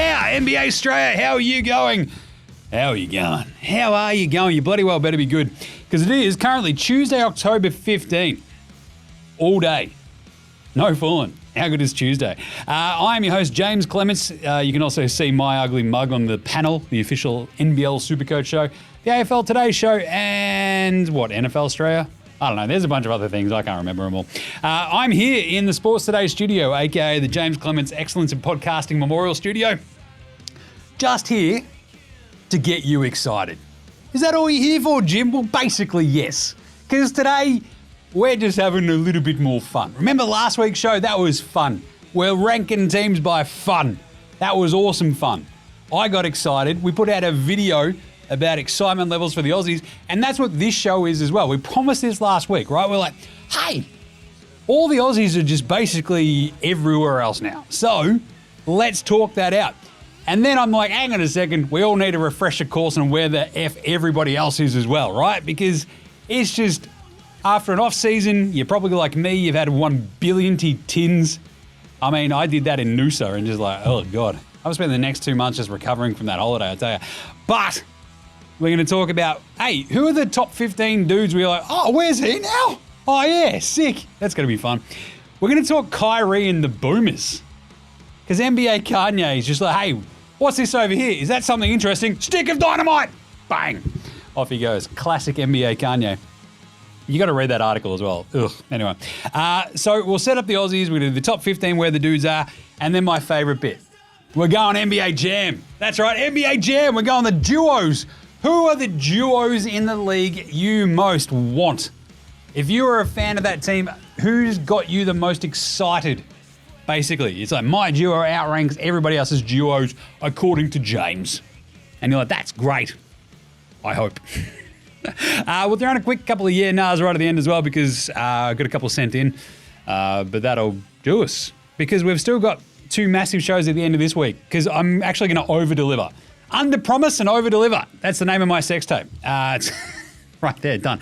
Yeah, NBA Straya, how are you going? How are you going? How are you going? You bloody well better be good. Because it is currently Tuesday, October 15. All day. No fooling. How good is Tuesday? I am your host, James Clements. You can also see my ugly mug on the panel, the official NBL Supercoach show, the AFL Today show, and what, NFL Australia? I don't know. There's a bunch of other things. I can't remember them all. I'm here in the Sports Today studio, a.k.a. the James Clements Excellence in Podcasting Memorial Studio. Just here to get you excited. Is that all you're here for, Jim? Well, basically, yes. Because today, we're just having a little bit more fun. Remember last week's show? That was fun. We're ranking teams by fun. That was awesome fun. I got excited. We put out a video about excitement levels for the Aussies, and that's what this show is as well. We promised this last week, right? We're like, hey, all the Aussies are just basically everywhere else now. So let's talk that out. And then I'm like, hang on a second, we all need a refresher course on where the F everybody else is as well, right? Because it's just, after an off season, you're probably like me, you've had 1 billion tins. I mean, I did that in Noosa and just like, oh God. I've spent the next 2 months just recovering from that holiday, I tell you. But we're going to talk about, hey, who are the top 15 dudes we're like, oh, where's he now? Oh, yeah, sick. That's going to be fun. We're going to talk Kyrie and the Boomers. Because NBA Kanye is just like, hey, what's this over here? Is that something interesting? Stick of dynamite! Bang! Off he goes. Classic NBA Kanye. You got to read that article as well. Ugh. Anyway. So we'll set up the Aussies. We're going to do the top 15 where the dudes are. And then my favourite bit. We're going NBA Jam. That's right, NBA Jam. We're going the duos. Who are the duos in the league you most want? If you are a fan of that team, who's got you the most excited? Basically, it's like my duo outranks everybody else's duos according to James. And you're like, that's great. I hope. We'll throw in a quick couple of yeah-nahs right at the end as well because I've got a couple sent in. But that'll do us. Because we've still got 2 massive shows at the end of this week because I'm actually going to over-deliver. Under-promise and over-deliver. That's the name of my sex tape. It's right there, done.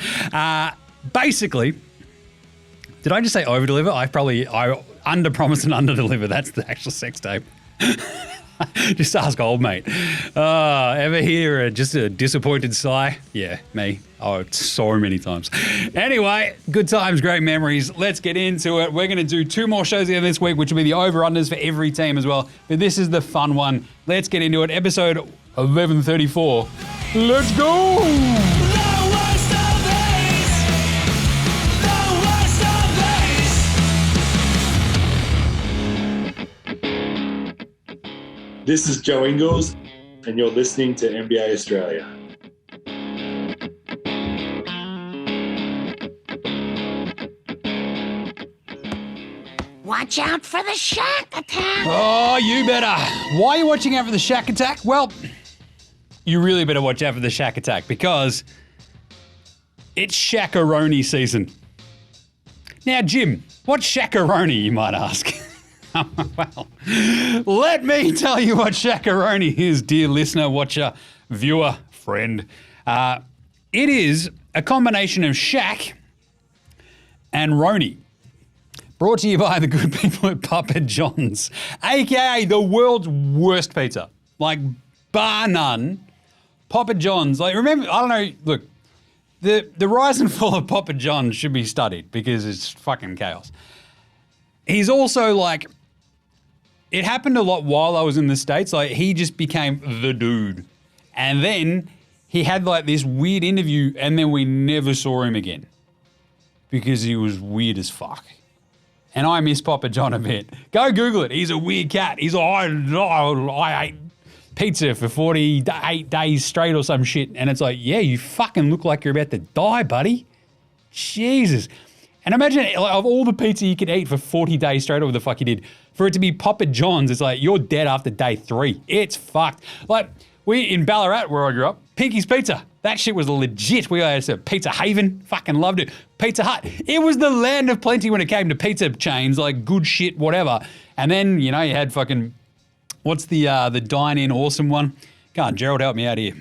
Basically, did I just say over-deliver? I under-promise and under-deliver. That's the actual sex tape. Just ask old mate. Ever hear just a disappointed sigh? Yeah, me. Oh, so many times. Anyway, good times, great memories. Let's get into it. We're going to do 2 more shows here this week, which will be the over-unders for every team as well. But this is the fun one. Let's get into it. Episode 1134. Let's go! This is Joe Ingles, and you're listening to NBA Australia. Watch out for the Shaq Attack! Oh, you better. Why are you watching out for the Shaq Attack? Well, you really better watch out for the Shaq Attack because it's Shaq-a-roni season. Now, Jim, what's Shaq-a-roni, you might ask? Well, let me tell you what Shaq-a-roni is, dear listener, watcher, viewer, friend. It is a combination of Shaq and Roni. Brought to you by the good people at Papa John's, a.k.a. the world's worst pizza. Like, bar none. Papa John's. Like, remember, I don't know, look, the rise and fall of Papa John's should be studied because it's fucking chaos. He's also like, it happened a lot while I was in the States. Like, he just became the dude. And then he had like this weird interview and then we never saw him again because he was weird as fuck. And I miss Papa John a bit. Go Google it. He's a weird cat. He's like, I ate pizza for 48 days straight or some shit. And it's like, yeah, you fucking look like you're about to die, buddy. Jesus. And imagine, like, of all the pizza you could eat for 40 days straight, or what the fuck you did, for it to be Papa John's, it's like, you're dead after day 3. It's fucked. Like, we in Ballarat, where I grew up, Pinky's Pizza. That shit was legit. We had a Pizza Haven. Fucking loved it. Pizza Hut. It was the land of plenty when it came to pizza chains, like good shit, whatever. And then, you know, you had fucking, what's the dine-in awesome one? Come on, Gerald, help me out here.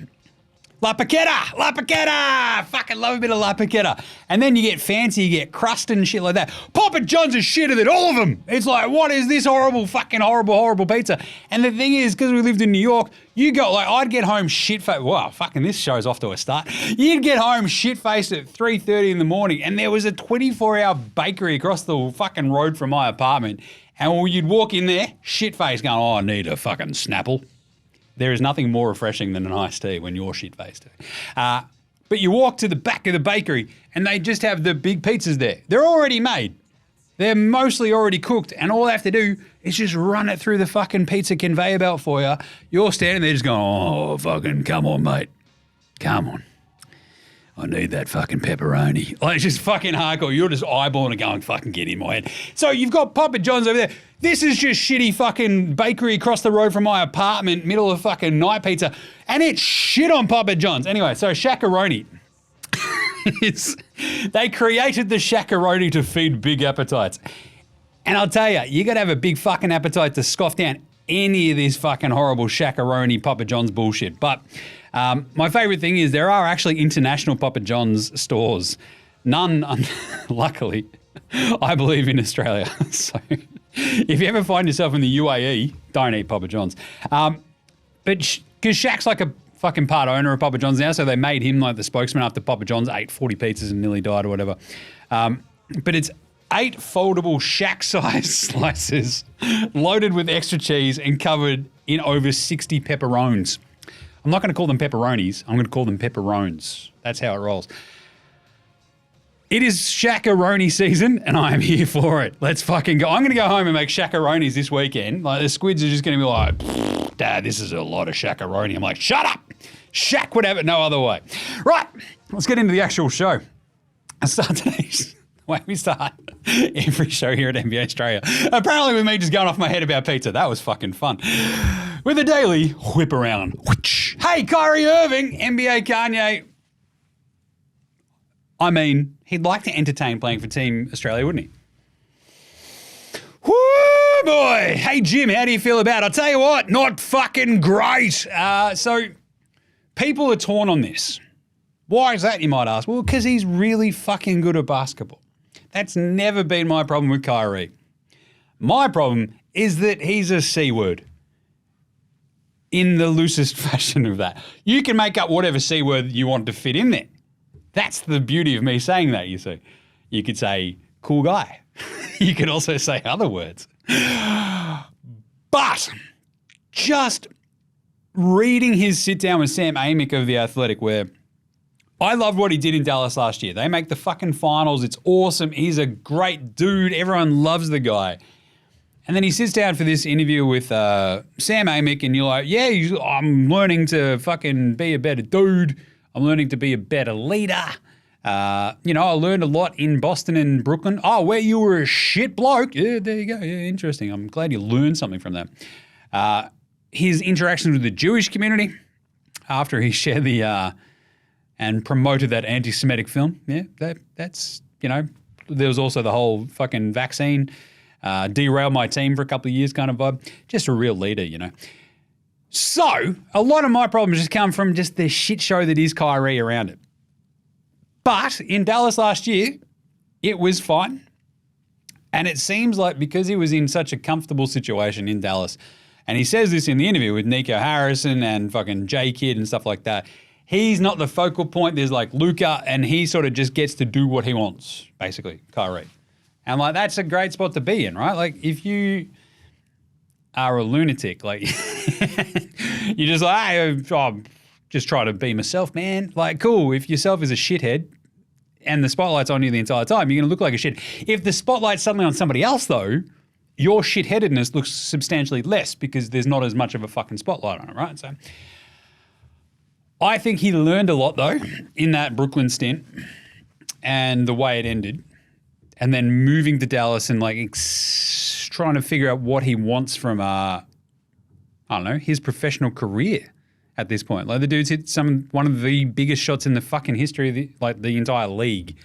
La Paqueta. Fucking love a bit of La Paqueta. And then you get fancy, you get crust and shit like that. Papa John's is shitter than all of them. It's like, what is this horrible pizza? And the thing is, because we lived in New York, I'd get home shit-faced. Wow, fucking this show's off to a start. You'd get home shit-faced at 3:30 in the morning, and there was a 24-hour bakery across the fucking road from my apartment. And you'd walk in there, shit-faced, going, I need a fucking Snapple. There is nothing more refreshing than an iced tea when you're shit-faced. But you walk to the back of the bakery and they just have the big pizzas there. They're already made. They're mostly already cooked, and all they have to do is just run it through the fucking pizza conveyor belt for you. You're standing there just going, oh, fucking come on, mate. Come on. I need that fucking pepperoni. Like, it's just fucking hardcore. You're just eyeballing and going, fucking get in my head. So you've got Papa John's over there. This is just shitty fucking bakery across the road from my apartment, middle of fucking night pizza. And it's shit on Papa John's. Anyway, so Shaq-a-roni. They created the Shaq-a-roni to feed big appetites. And I'll tell you got to have a big fucking appetite to scoff down any of this fucking horrible Shaq-a-roni Papa John's bullshit. But my favourite thing is there are actually international Papa John's stores. None, luckily, I believe, in Australia. So if you ever find yourself in the UAE, don't eat Papa John's. But because Shaq's like a fucking part owner of Papa John's now, so they made him like the spokesman after Papa John's ate 40 pizzas and nearly died or whatever. But it's 8 foldable Shaq-sized slices loaded with extra cheese and covered in over 60 pepperones. I'm not going to call them pepperonis. I'm going to call them pepperones. That's how it rolls. It is Shaq-a-roni season, and I am here for it. Let's fucking go. I'm going to go home and make Shaq-a-ronis this weekend. Like, the squids are just going to be like, Dad, this is a lot of Shaq-a-roni. I'm like, shut up. Shaq would have it no other way. Right, let's get into the actual show. I start today's the way we start every show here at NBA Straya. Apparently with me just going off my head about pizza. That was fucking fun. With a daily whip around. Hey, Kyrie Irving, NBA Kanye. I mean, he'd like to entertain playing for Team Australia, wouldn't he? Whoo, boy. Hey, Jim, how do you feel about it? I'll tell you what, not fucking great. So people are torn on this. Why is that, you might ask? Well, because he's really fucking good at basketball. That's never been my problem with Kyrie. My problem is that he's a C word. In the loosest fashion of that. You can make up whatever C word you want to fit in there. That's the beauty of me saying that, you see. You could say, cool guy. You could also say other words. But just reading his sit down with Sam Amick of The Athletic, where I loved what he did in Dallas last year. They make the fucking finals. It's awesome. He's a great dude. Everyone loves the guy. And then he sits down for this interview with Sam Amick, and you're like, yeah, I'm learning to fucking be a better dude. I'm learning to be a better leader. I learned a lot in Boston and Brooklyn. Oh, where you were a shit bloke. Yeah, there you go. Yeah, interesting. I'm glad you learned something from that. His interactions with the Jewish community after he shared the and promoted that anti-Semitic film. Yeah, that's there was also the whole fucking vaccine, derailed my team for a couple of years kind of vibe. Just a real leader, So, a lot of my problems just come from just the shit show that is Kyrie around it. But in Dallas last year, it was fine. And it seems like because he was in such a comfortable situation in Dallas, and he says this in the interview with Nico Harrison and fucking J-Kid and stuff like that, he's not the focal point. There's like Luka, and he sort of just gets to do what he wants, basically, Kyrie. And like, that's a great spot to be in, right? Like, if you are a lunatic, like you just like, hey, I'm just try to be myself, man. Like, cool. If yourself is a shithead and the spotlight's on you the entire time, you're going to look like a shit. If the spotlight's suddenly on somebody else, though, your shitheadedness looks substantially less because there's not as much of a fucking spotlight on it, right? So I think he learned a lot, though, in that Brooklyn stint and the way it ended. And then moving to Dallas and like trying to figure out what he wants from, his professional career at this point. Like, the dude's hit one of the biggest shots in the fucking history of the entire league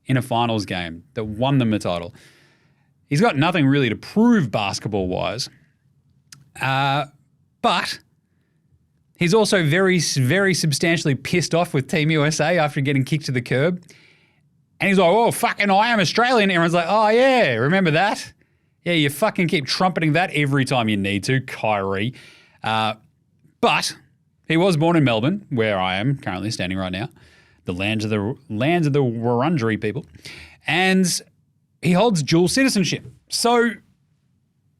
in a finals game that won them a title. He's got nothing really to prove basketball-wise, but He's also very, very substantially pissed off with Team USA after getting kicked to the curb. And he's like, oh, fucking I am Australian. Everyone's like, oh, yeah, remember that? Yeah, you fucking keep trumpeting that every time you need to, Kyrie. But he was born in Melbourne, where I am currently standing right now, the lands of the Wurundjeri people. And he holds dual citizenship. So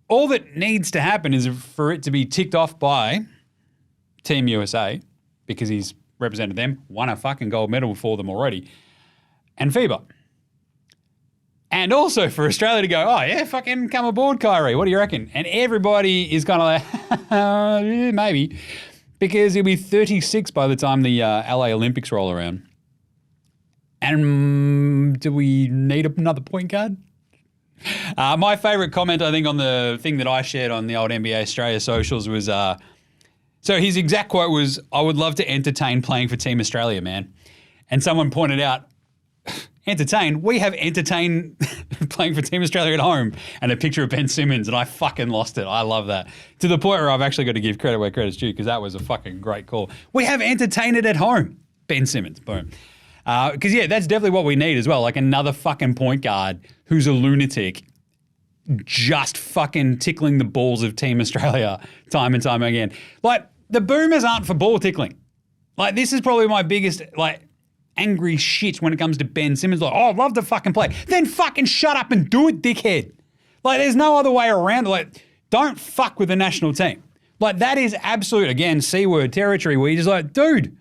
all that needs to happen is for it to be ticked off by Team USA, because he's represented them, won a fucking gold medal for them already, and FIBA. And also for Australia to go, oh, yeah, fucking come aboard, Kyrie. What do you reckon? And everybody is kind of like, maybe, because he'll be 36 by the time the LA Olympics roll around. And do we need another point guard? My favourite comment, I think, on the thing that I shared on the old NBA Straya socials was, so his exact quote was, I would love to entertain playing for Team Australia, man. And someone pointed out, entertain? We have entertained playing for Team Australia at home, and a picture of Ben Simmons, and I fucking lost it. I love that. To the point where I've actually got to give credit where credit's due, because that was a fucking great call. We have entertained it at home. Ben Simmons, boom. Because, yeah, that's definitely what we need as well, like another fucking point guard who's a lunatic just fucking tickling the balls of Team Australia time and time again. Like, the boomers aren't for ball tickling. Like, this is probably my biggest, like, angry shit when it comes to Ben Simmons. Like, oh, I'd love to fucking play. Then fucking shut up and do it, dickhead. Like, there's no other way around it. Like, don't fuck with the national team. Like, that is absolute, again, C-word territory where you're just like, dude,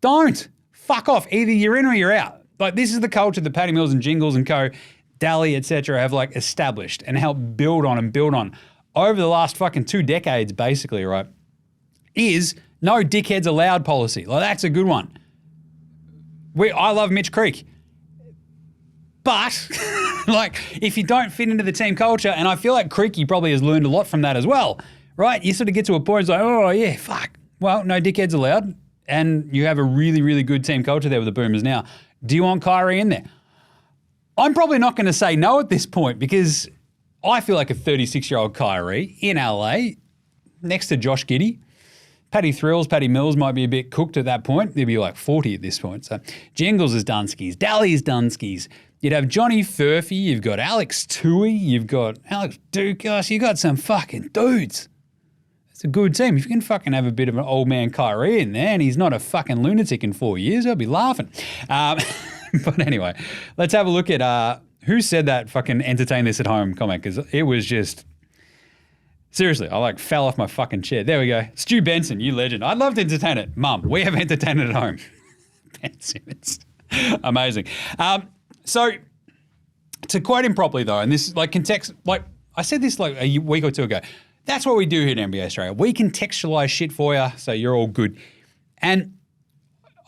don't. Fuck off. Either you're in or you're out. Like, this is the culture that Patty Mills and Jingles and co, Dally, etc., have, like, established and helped build on over the last fucking 2 decades, basically, right? Is no dickheads allowed policy. Like, that's a good one. I love Mitch Creek. But, like, if you don't fit into the team culture, and I feel like Creaky probably has learned a lot from that as well, right? You sort of get to a point, it's like, oh, yeah, fuck. Well, no dickheads allowed. And you have a really, really good team culture there with the Boomers now. Do you want Kyrie in there? I'm probably not going to say no at this point, because I feel like a 36-year-old Kyrie in LA next to Josh Giddey. Patty Mills might be a bit cooked at that point. They'd be like 40 at this point. So Jingles is done skis. Dally's done skis. You'd have Johnny Furphy. You've got Alex Tui. You've got Alex Dukas. You've got some fucking dudes. It's a good team. If you can fucking have a bit of an old man Kyrie in there and he's not a fucking lunatic in 4 years, I'll be laughing. But anyway, let's have a look at who said that fucking entertain this at home comment, because it was just... Seriously, I like fell off my fucking chair. There we go. Stu Benson, you legend. I'd love to entertain it. Mum, we have entertained it at home. Ben Simmons. Amazing. So to quote him properly though, and this is like context, like I said this like a week or two ago, that's what we do here at NBA Australia. We contextualize shit for you so you're all good. And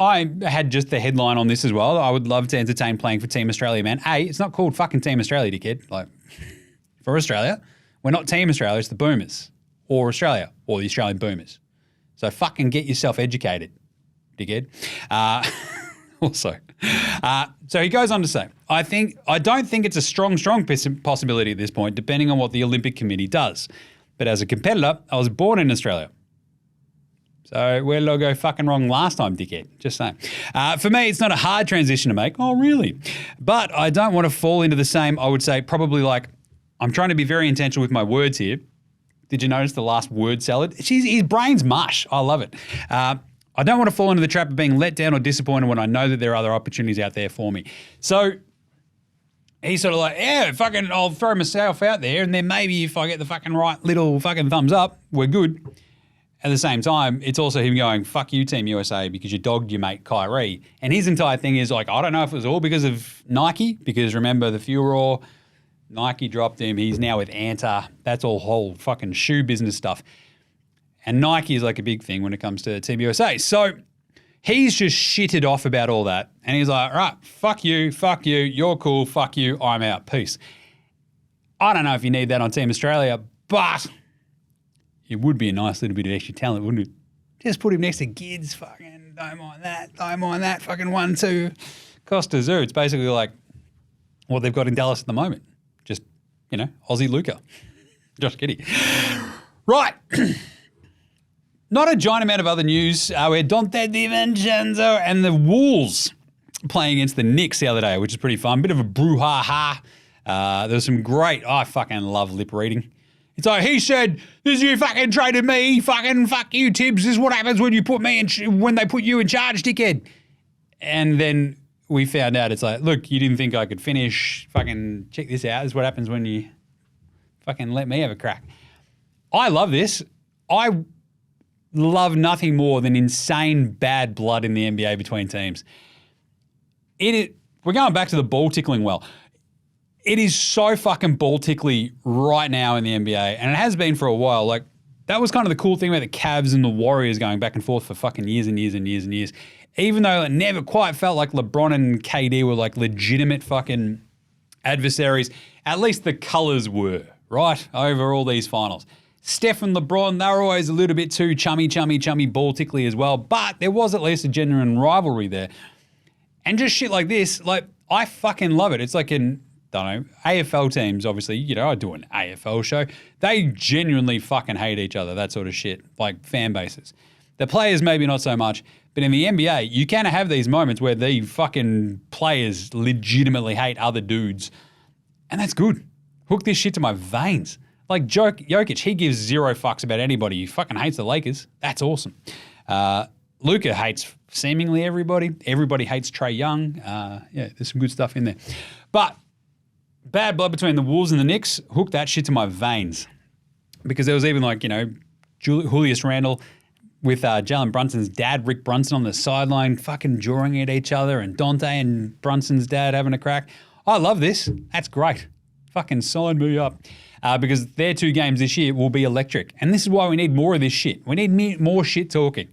I had just the headline on this as well. I would love to entertain playing for Team Australia, man. It's not called fucking Team Australia, dickhead. Like, for Australia. We're not Team Australia, it's the Boomers, or Australia, or the Australian Boomers. So fucking get yourself educated, dickhead. So he goes on to say, I don't think it's a strong possibility at this point, depending on what the Olympic Committee does. But as a competitor, I was born in Australia. So where did I go fucking wrong last time, dickhead? Just saying. For me, it's not a hard transition to make. Oh, really? But I don't want to fall into the same, I would say, probably like, I'm trying to be very intentional with my words here. Did you notice the last word salad? His brain's mush. I love it. I don't want to fall into the trap of being let down or disappointed when I know that there are other opportunities out there for me. So he's sort of like, yeah, fucking, I'll throw myself out there, and then maybe if I get the fucking right little fucking thumbs up, we're good. At the same time, it's also him going, fuck you, Team USA, because you dogged your mate Kyrie. And his entire thing is like, I don't know if it was all because of Nike, because remember the furor, Nike dropped him. He's now with Anta. That's all whole fucking shoe business stuff. And Nike is like a big thing when it comes to Team USA. So he's just shitted off about all that. And he's like, right, fuck you, you're cool, fuck you, I'm out, peace. I don't know if you need that on Team Australia, but it would be a nice little bit of extra talent, wouldn't it? Just put him next to Gids, fucking don't mind that, fucking 1-2. Costa Zoo. It's basically like what they've got in Dallas at the moment. Just, Aussie Luca. Josh Giddey. Right. Not a giant amount of other news. We had Dante DiVincenzo and the Wolves playing against the Knicks the other day, which is pretty fun. Bit of a brouhaha. There was some great, I fucking love lip reading. It's like, he said, this you fucking traded me, fucking fuck you, Tibbs. This is what happens when you put me in, when they put you in charge, dickhead. And then we found out, it's like, look, you didn't think I could finish. Fucking check this out. This is what happens when you fucking let me have a crack. I love this. I love nothing more than insane bad blood in the NBA between teams. We're going back to the ball tickling well. It is so fucking ball tickly right now in the NBA, and it has been for a while. Like, that was kind of the cool thing about the Cavs and the Warriors going back and forth for fucking years and years and years and years. Even though it never quite felt like LeBron and KD were like legitimate fucking adversaries, at least the colors were, right, over all these finals. Steph and LeBron, they were always a little bit too chummy ball tickly as well, but there was at least a genuine rivalry there. And just shit like this, like, I fucking love it. It's like AFL teams, obviously, I do an AFL show. They genuinely fucking hate each other, that sort of shit, like fan bases. The players maybe not so much, but in the NBA, you kind of have these moments where the fucking players legitimately hate other dudes, and that's good. Hook this shit to my veins. Like Jokic, he gives zero fucks about anybody. He fucking hates the Lakers. That's awesome. Luka hates seemingly everybody. Everybody hates Trae Young. Yeah, there's some good stuff in there. But bad blood between the Wolves and the Knicks, hook that shit to my veins. Because there was even like, Julius Randle with Jalen Brunson's dad, Rick Brunson, on the sideline fucking drawing at each other, and Dante and Brunson's dad having a crack. I love this. That's great. Fucking sign me up. Because their 2 games this year will be electric. And this is why we need more of this shit. We need more shit talking.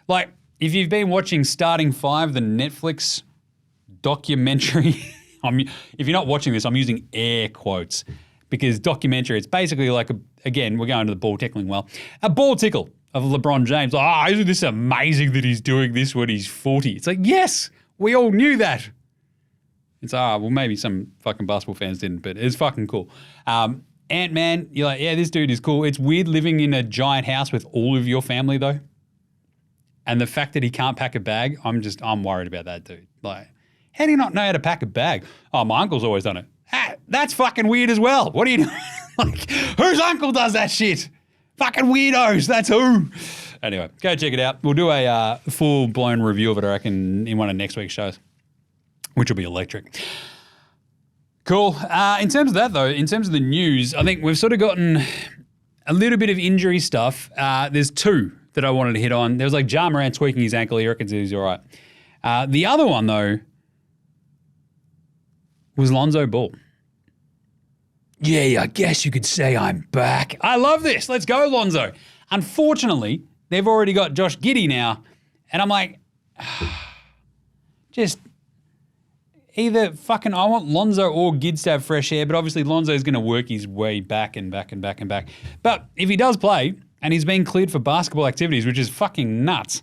Like, if you've been watching Starting 5, the Netflix documentary, if you're not watching this, I'm using air quotes, because documentary, it's basically like, again, we're going to the ball tickling well, a ball tickle of LeBron James. Isn't this amazing that he's doing this when he's 40? It's like, yes, we all knew that. It's, well, maybe some fucking basketball fans didn't, but it's fucking cool. Ant-Man, you're like, yeah, this dude is cool. It's weird living in a giant house with all of your family, though. And the fact that he can't pack a bag, I'm worried about that dude. Like, how do you not know how to pack a bag? Oh, my uncle's always done it. That's fucking weird as well. What are you doing? Like, whose uncle does that shit? Fucking weirdos. That's who. Anyway, go check it out. We'll do a full-blown review of it, I reckon, in one of next week's shows, which will be electric. Cool. In terms of that, though, in terms of the news, I think we've sort of gotten a little bit of injury stuff. There's 2 that I wanted to hit on. There was like Ja Morant tweaking his ankle. He reckons he's all right. The other one, though, was Lonzo Ball. Yeah, I guess you could say I'm back. I love this. Let's go, Lonzo. Unfortunately, they've already got Josh Giddey now, and I'm like, just either fucking I want Lonzo or Gids to have fresh air, but obviously Lonzo's going to work his way back and back and back and back. But if he does play and he's been cleared for basketball activities, which is fucking nuts,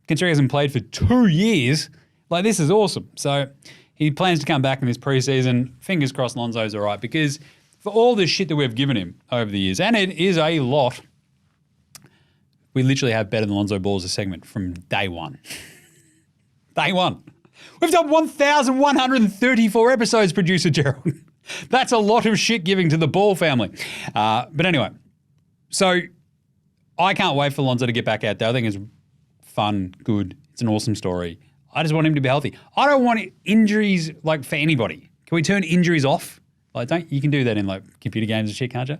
considering he hasn't played for 2 years, like, this is awesome. So he plans to come back in this preseason. Fingers crossed Lonzo's all right, because for all the shit that we've given him over the years, and it is a lot, we literally have Better Than Lonzo Ball as a segment from day one. Day one. We've done 1,134 episodes, producer Gerald. That's a lot of shit giving to the Ball family. But anyway, so I can't wait for Lonzo to get back out there. I think it's fun, good. It's an awesome story. I just want him to be healthy. I don't want injuries, like, for anybody. Can we turn injuries off? Like, you can do that in, like, computer games and shit, can't you?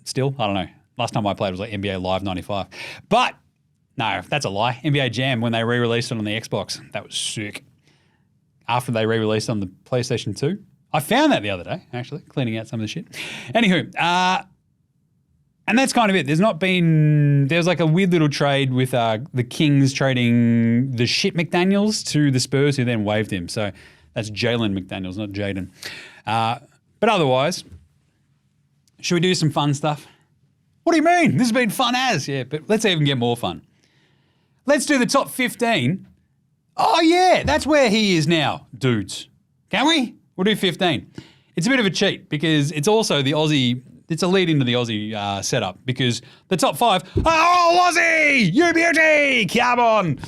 Still, I don't know. Last time I played was like NBA Live 95. But no, that's a lie. NBA Jam, when they re-released it on the Xbox, that was sick. After they re-released it on the PlayStation 2. I found that the other day, actually, cleaning out some of the shit. Anywho, and that's kind of it. There was like a weird little trade with the Kings trading the shit McDaniels to the Spurs, who then waived him. So that's Jalen McDaniels, not Jaden. But otherwise, should we do some fun stuff? What do you mean? This has been fun as. Yeah, but let's even get more fun. Let's do the top 15. Oh, yeah, that's where he is now, dudes. Can we? We'll do 15. It's a bit of a cheat because it's also the Aussie it's a lead into the Aussie setup because the top 5, oh, Aussie, you beauty, come on.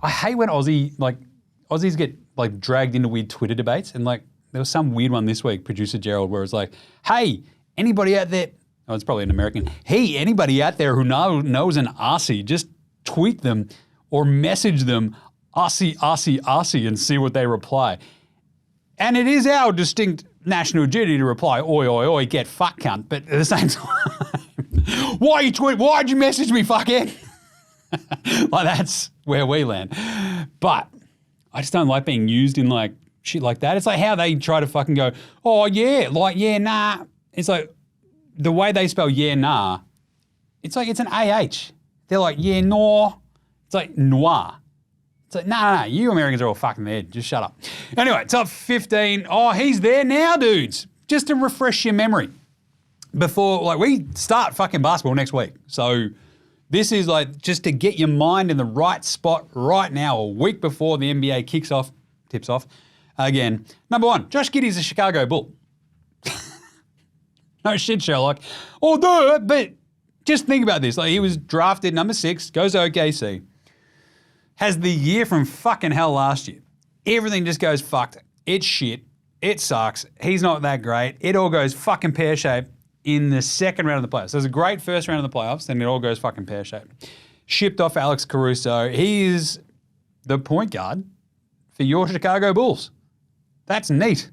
I hate when Aussies get like dragged into weird Twitter debates, and like there was some weird one this week, producer Gerald, where it's like, hey, anybody out there, oh, it's probably an American, hey, anybody out there who knows an Aussie, just tweet them or message them Aussie, Aussie, Aussie and see what they reply. And it is our distinct national duty to reply, oi, oi, oi, get fuck cunt. But at the same time, why'd you message me, fuckhead? Like, that's where we land. But I just don't like being used in like shit like that. It's like how they try to fucking go, oh yeah, like yeah, nah. It's like the way they spell yeah, nah, it's like it's an AH. They're like, yeah, no. It's like noir. It's like, nah, you Americans are all fucking dead. Just shut up. Anyway, top 15. Oh, he's there now, dudes. Just to refresh your memory. Before, like, we start fucking basketball next week. So this is like just to get your mind in the right spot right now, a week before the NBA tips off. Again, number 1, Josh Giddey's a Chicago Bull. No shit, Sherlock. Oh, duh, but just think about this. Like, he was drafted number 6, goes to OKC. Has the year from fucking hell last year. Everything just goes fucked. It's shit. It sucks. He's not that great. It all goes fucking pear-shaped in the second round of the playoffs. So it was a great first round of the playoffs, then it all goes fucking pear-shaped. Shipped off Alex Caruso. He is the point guard for your Chicago Bulls. That's neat.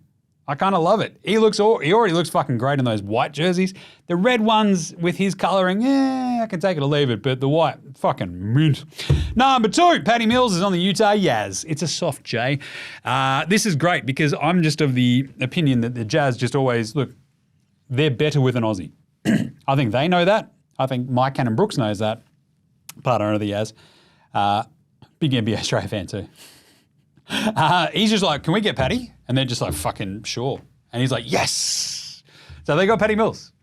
I kind of love it. He already looks fucking great in those white jerseys. The red ones with his colouring, I can take it or leave it, but the white, fucking mint. Number 2, Patty Mills is on the Utah Jazz. It's a soft J. This is great because I'm just of the opinion that the Jazz just always, look, they're better with an Aussie. I think they know that. I think Mike Cannon-Brooks knows that. Part owner of the Jazz. Big NBA Australia fan too. He's just like, can we get Patty? And they're just like, fucking sure. And he's like, yes. So they got Patty Mills.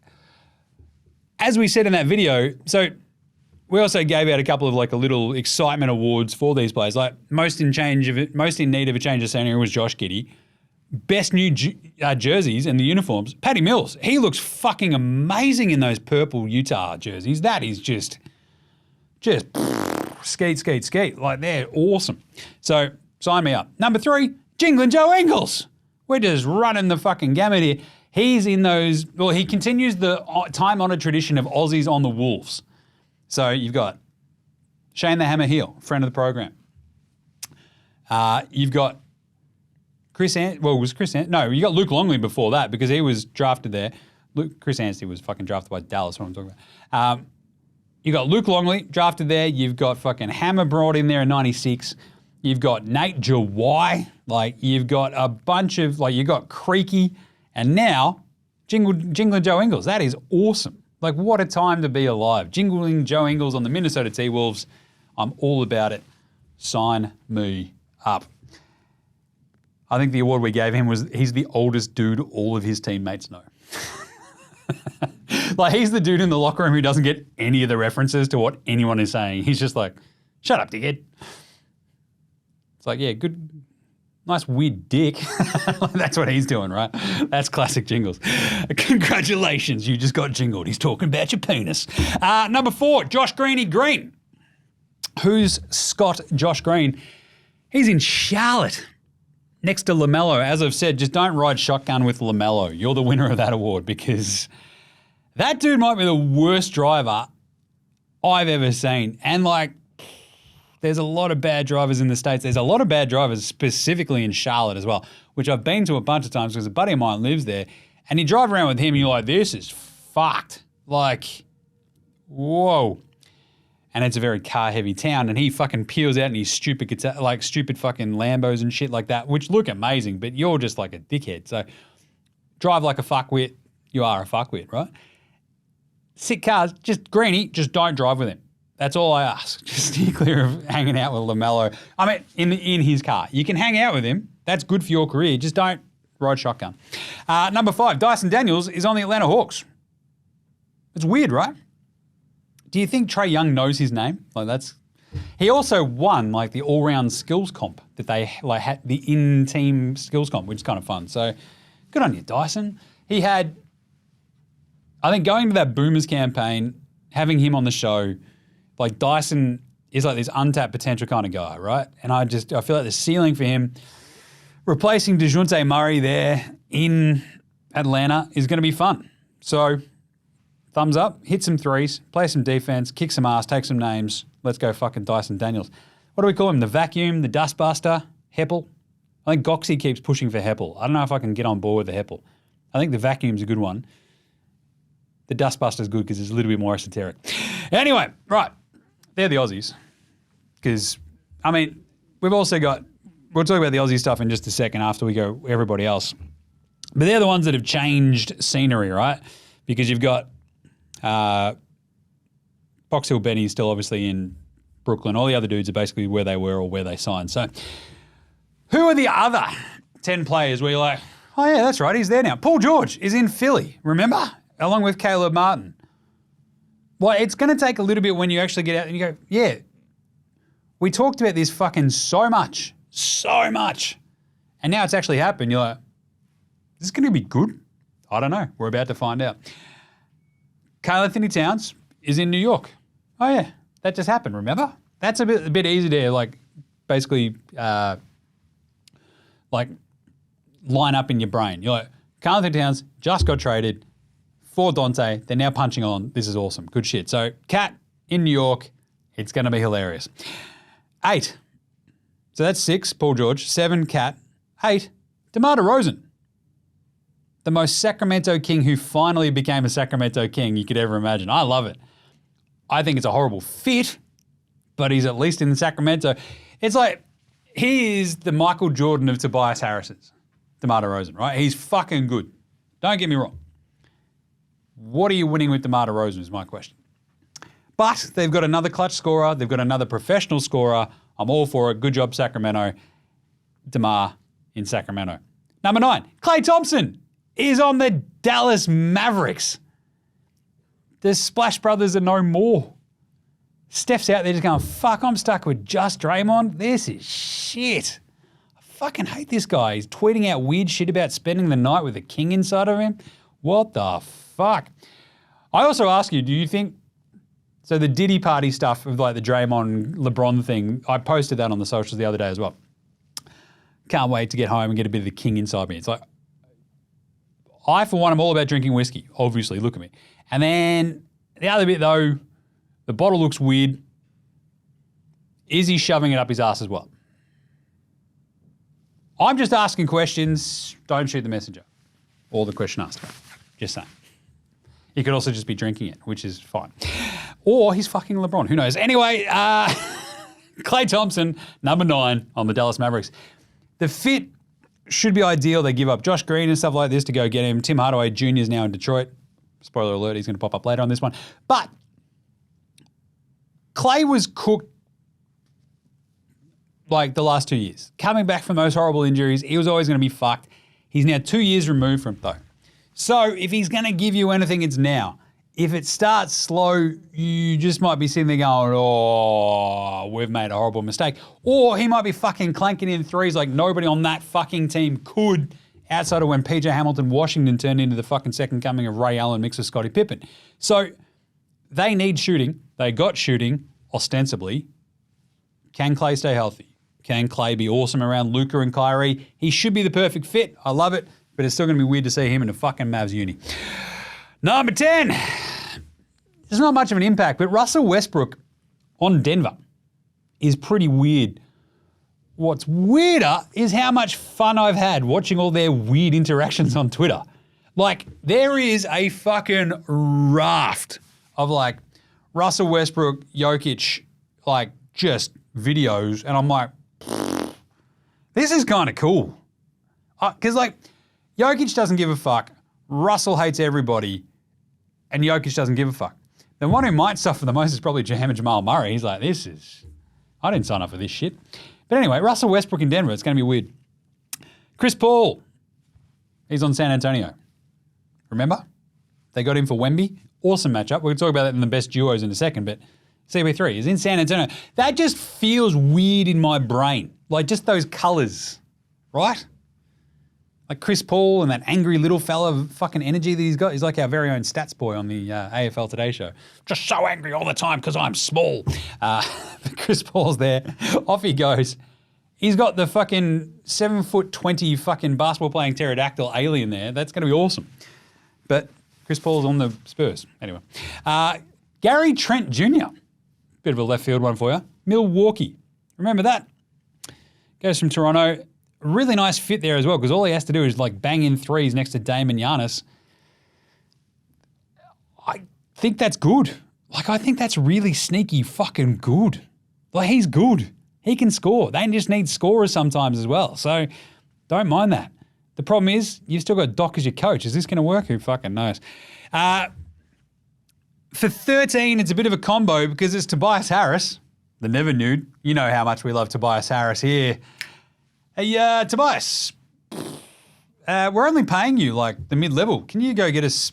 As we said in that video, so we also gave out a couple of like a little excitement awards for these players. Like most in need of a change of scenery was Josh Giddey. Best new jerseys and the uniforms, Patty Mills. He looks fucking amazing in those purple Utah jerseys. That is just skeet. Like they're awesome. So sign me up. Number 3, Jingling Joe Ingles. We're just running the fucking gamut here. He's in those, well, he continues the time-honoured tradition of Aussies on the Wolves. So you've got Shane the Hammer Hill, friend of the program. You've got you got Luke Longley before that because he was drafted there. Chris Anstey was fucking drafted by Dallas, what I'm talking about. You got Luke Longley drafted there. You've got fucking Hammer brought in there in 96. You've got Nate Jawai. Like, you've got a bunch of, like, you've got Creaky. And now, Jingling Joe Ingles. That is awesome. Like, what a time to be alive. Jingling Joe Ingles on the Minnesota T-Wolves. I'm all about it. Sign me up. I think the award we gave him was he's the oldest dude all of his teammates know. Like, he's the dude in the locker room who doesn't get any of the references to what anyone is saying. He's just like, shut up, dickhead. It's like, yeah, good, nice weird dick. That's what he's doing, right? That's classic Jingles. Congratulations, you just got jingled. He's talking about your penis. Number 4, Josh Green. Who's Scott Josh Green? He's in Charlotte. Next to LaMelo. As I've said, just don't ride shotgun with LaMelo. You're the winner of that award because that dude might be the worst driver I've ever seen. And like, there's a lot of bad drivers in the States. There's a lot of bad drivers specifically in Charlotte as well, which I've been to a bunch of times because a buddy of mine lives there. And you drive around with him and you're like, this is fucked. Like, whoa. And it's a very car-heavy town, and he fucking peels out in his stupid fucking Lambos and shit like that, which look amazing, but you're just like a dickhead. So drive like a fuckwit. You are a fuckwit, right? Sick cars, just Greeny, just don't drive with him. That's all I ask. Just steer clear of hanging out with LaMelo. I mean, in his car. You can hang out with him. That's good for your career. Just don't ride shotgun. Number 5, Dyson Daniels is on the Atlanta Hawks. It's weird, right? Do you think Trae Young knows his name? He also won like the all-round skills comp that they like had the in-team skills comp, which is kind of fun. So good on you, Dyson. He had I think going to that Boomers campaign, having him on the show, like Dyson is like this untapped potential kind of guy, right? And I feel like the ceiling for him, replacing DeJounte Murray there in Atlanta is going to be fun. So thumbs up, hit some threes, play some defense, kick some ass, take some names. Let's go fucking Dyson Daniels. What do we call him? The vacuum, the dustbuster, Heppel? I think Goxie keeps pushing for Heppel. I don't know if I can get on board with the Heppel. I think the vacuum's a good one. The dustbuster's good because it's a little bit more esoteric. Anyway, right. They're the Aussies. Because, I mean, we've also got, we'll talk about the Aussie stuff in just a second after we go everybody else. But they're the ones that have changed scenery, right? Because you've got Box Hill Benny still obviously in Brooklyn. All the other dudes are basically where they were or where they signed. So who are the other 10 players where you're like, oh yeah, that's right, he's there now. Paul George is in Philly, remember? Along with Caleb Martin. Well, it's going to take a little bit when you actually get out and you go, yeah, we talked about this fucking so much. And now it's actually happened. You're like, is this going to be good? I don't know. We're about to find out. Karl Anthony Towns is in New York. Oh yeah, that just happened, remember? That's a bit easy to like basically like line up in your brain. You're like, Karl Anthony Towns just got traded for Dante. They're now punching on. This is awesome. Good shit. So Cat in New York, it's going to be hilarious. 8. So that's 6, Paul George. 7, Cat. 8, DeMar DeRozan. The most Sacramento King who finally became a Sacramento King you could ever imagine. I love it. I think it's a horrible fit, but he's at least in Sacramento. It's like he is the Michael Jordan of Tobias Harris's, DeMar DeRozan, right? He's fucking good. Don't get me wrong. What are you winning with DeMar DeRozan is my question. But they've got another clutch scorer. They've got another professional scorer. I'm all for it. Good job, Sacramento. DeMar in Sacramento. Number 9, Klay Thompson is on the Dallas Mavericks. The Splash Brothers are no more. Steph's out there just going, fuck, I'm stuck with just Draymond. This is shit. I fucking hate this guy. He's tweeting out weird shit about spending the night with a king inside of him. What the fuck? I also ask you, do you think, so the Diddy party stuff of like the Draymond LeBron thing, I posted that on the socials the other day as well. Can't wait to get home and get a bit of the king inside me. It's like, I, for one, am all about drinking whiskey. Obviously, look at me. And then the other bit, though, the bottle looks weird. Is he shoving it up his ass as well? I'm just asking questions. Don't shoot the messenger or the question asker. Just saying. He could also just be drinking it, which is fine. Or he's fucking LeBron. Who knows? Anyway, Klay Thompson, number 9 on the Dallas Mavericks. The fit should be ideal. They give up Josh Green and stuff like this to go get him. Tim Hardaway Jr. is now in Detroit. Spoiler alert, he's going to pop up later on this one. But Klay was cooked like the last 2 years. Coming back from those horrible injuries, he was always going to be fucked. He's now 2 years removed from though. So if he's going to give you anything, it's now. If it starts slow, you just might be sitting there going, oh, we've made a horrible mistake. Or he might be fucking clanking in threes like nobody on that fucking team could outside of when PJ Hamilton Washington turned into the fucking second coming of Ray Allen mixed with Scottie Pippen. So they need shooting. They got shooting, ostensibly. Can Klay stay healthy? Can Klay be awesome around Luka and Kyrie? He should be the perfect fit. I love it. But it's still going to be weird to see him in a fucking Mavs uni. Number 10. There's not much of an impact, but Russell Westbrook on Denver is pretty weird. What's weirder is how much fun I've had watching all their weird interactions on Twitter. Like, there is a fucking raft of, like, Russell Westbrook, Jokic, like, just videos. And I'm like, this is kind of cool. Because, like, Jokic doesn't give a fuck. Russell hates everybody. And Jokic doesn't give a fuck. The one who might suffer the most is probably Jamal Murray. He's like, I didn't sign up for this shit. But anyway, Russell Westbrook in Denver, it's going to be weird. Chris Paul, he's on San Antonio. Remember? They got him for Wemby. Awesome matchup. We'll talk about that in the best duos in a second, but CP3 is in San Antonio. That just feels weird in my brain. Like just those colors, right? Like Chris Paul and that angry little fella fucking energy that he's got. He's like our very own stats boy on the AFL Today show. Just so angry all the time because I'm small. But Chris Paul's there. Off he goes. He's got the fucking 7'20" fucking basketball playing pterodactyl alien there. That's going to be awesome. But Chris Paul's on the Spurs. Anyway. Gary Trent Jr. Bit of a left field one for you. Milwaukee. Remember that? Goes from Toronto. Really nice fit there as well because all he has to do is like bang in threes next to Dame and Giannis. I think that's good. Like, I think that's really sneaky fucking good. Like, he's good. He can score. They just need scorers sometimes as well. So don't mind that. The problem is you've still got Doc as your coach. Is this going to work? Who fucking knows? For 13, it's a bit of a combo because it's Tobias Harris, the never nude. You know how much we love Tobias Harris here. Hey, Tobias, we're only paying you like the mid-level. Can you go get us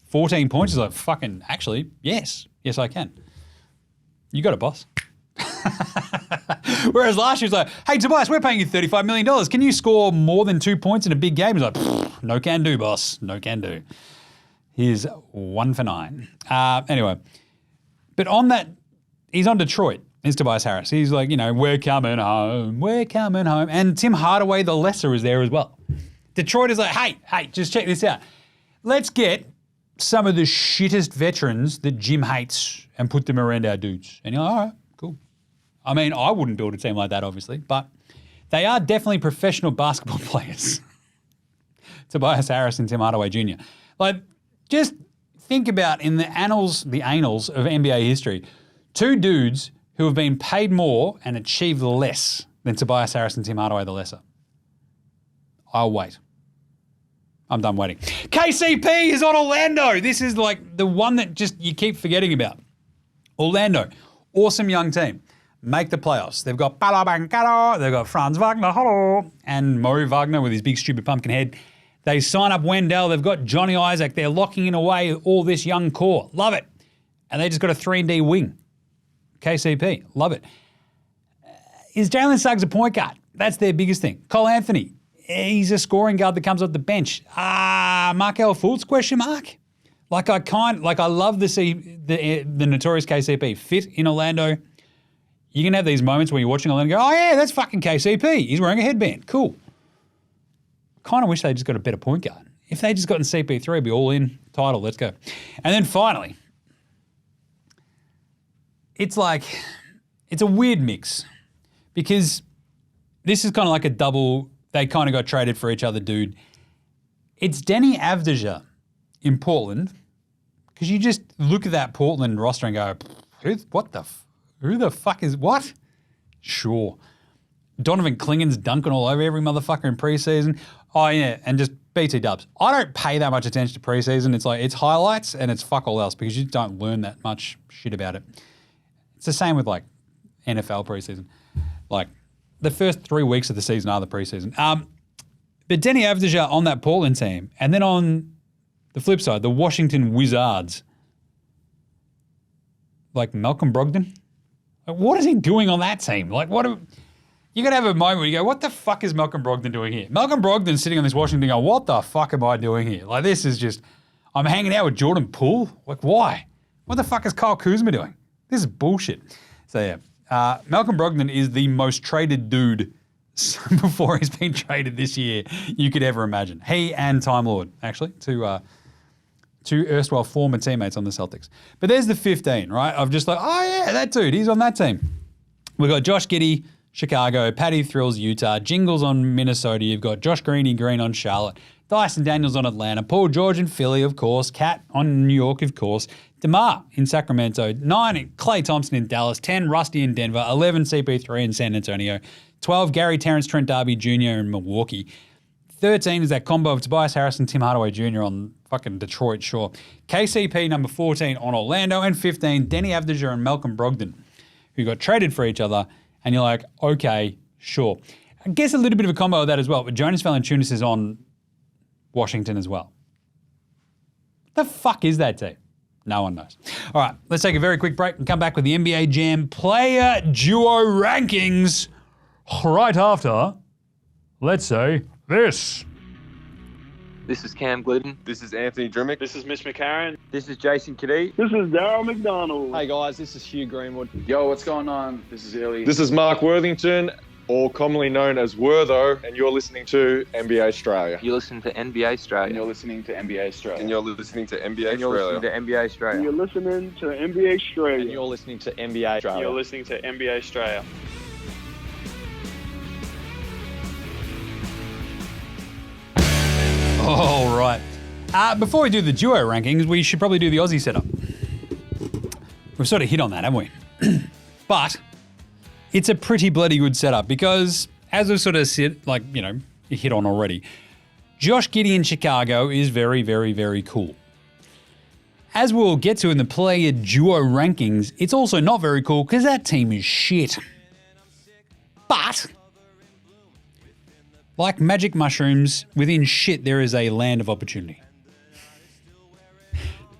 14 points? He's like, fucking, actually, yes. Yes, I can. You got it, boss. Whereas last year, he was like, hey, Tobias, we're paying you $35 million. Can you score more than 2 points in a big game? He's like, no can do, boss. No can do. He's 1 for 9. Anyway, but on that, he's on Detroit. Is Tobias Harris. He's like, you know, we're coming home. We're coming home. And Tim Hardaway, the lesser, is there as well. Detroit is like, hey, just check this out. Let's get some of the shittest veterans that Jim hates and put them around our dudes. And you're like, all right, cool. I mean, I wouldn't build a team like that, obviously, but they are definitely professional basketball players. Tobias Harris and Tim Hardaway Jr. Like, just think about in the annals of NBA history, two dudes who have been paid more and achieved less than Tobias Harris and Tim Hardaway the lesser. I'll wait. I'm done waiting. KCP is on Orlando. This is like the one that just you keep forgetting about. Orlando, awesome young team. Make the playoffs. They've got Balabankaro, they've got Franz Wagner, hello, and Mo Wagner with his big stupid pumpkin head. They sign up Wendell. They've got Johnny Isaac. They're locking in away all this young core. Love it. And they just got a 3-and-D wing. KCP, love it. Is Jalen Suggs a point guard? That's their biggest thing. Cole Anthony, he's a scoring guard that comes off the bench. Markelle Fultz, question mark? I love to see the notorious KCP fit in Orlando. You can have these moments where you're watching Orlando and go, oh yeah, that's fucking KCP. He's wearing a headband. Cool. Kind of wish they just got a better point guard. If they just gotten CP3, it'd be all in, title, let's go. And then finally, it's a weird mix because this is kind of like a double, they kind of got traded for each other, dude. It's Denny Avdija in Portland because you just look at that Portland roster and go, who the fuck is what? Sure. Donovan Klingen's dunking all over every motherfucker in preseason. Oh, yeah, and just BT dubs. I don't pay that much attention to preseason. It's like, it's highlights and it's fuck all else because you don't learn that much shit about it. It's the same with like NFL preseason. Like the first 3 weeks of the season are the preseason. But Denny Avdija on that Portland team, and then on the flip side, the Washington Wizards, like Malcolm Brogdon. Like, what is he doing on that team? Like, you got to have a moment where you go, what the fuck is Malcolm Brogdon doing here? Malcolm Brogdon's sitting on this Washington going, what the fuck am I doing here? Like, this is just, I'm hanging out with Jordan Poole? Like, why? What the fuck is Kyle Kuzma doing? This is bullshit. So, yeah, Malcolm Brogdon is the most traded dude before he's been traded this year you could ever imagine. He and Time Lord, actually, two erstwhile former teammates on the Celtics. But there's the 15, right? I've just like, oh yeah, that dude, he's on that team. We've got Josh Giddey, Chicago, Patty Thrills, Utah, Jingles on Minnesota. You've got Josh Green on Charlotte, Dyson Daniels on Atlanta, Paul George in Philly, of course, Cat on New York, of course, DeMar in Sacramento, 9, Klay Thompson in Dallas, 10, Rusty in Denver, 11, CP3 in San Antonio, 12, Gary Terrence Trent D'Arby Jr. in Milwaukee, 13 is that combo of Tobias Harris and Tim Hardaway Jr. on fucking Detroit, sure. KCP number 14 on Orlando, and 15, Denny Avdija and Malcolm Brogdon, who got traded for each other, and you're like, okay, sure. I guess a little bit of a combo of that as well, but Jonas Valanciunas is on Washington as well. The fuck is that team? No one knows. All right, let's take a very quick break and come back with the NBA Jam player duo rankings right after, let's say, this. This is Cam Glidden. This is Anthony Drimmick. This is Mitch McCarron. This is Jason Giddey. This is Darryl McDonald. Hey guys, this is Hugh Greenwood. Yo, what's going on? This is Illy. This is Mark Worthington, or commonly known as Wortho, and you're listening to NBA Australia. You're listening to NBA Australia. And you're listening to NBA Australia. And you're listening to NBA And you're Australia. listening to NBA Australia. And you're listening to NBA Straya. And you're listening to NBA Australia. You're listening to NBA Australia. All right. Before we do the duo rankings, we should probably do the Aussie setup. We've sort of hit on that, haven't we? But it's a pretty bloody good setup because, as we've sort of hit on already, Josh Giddey in Chicago is very, very, very cool. As we'll get to in the player duo rankings, it's also not very cool because that team is shit. But like magic mushrooms, within shit there is a land of opportunity.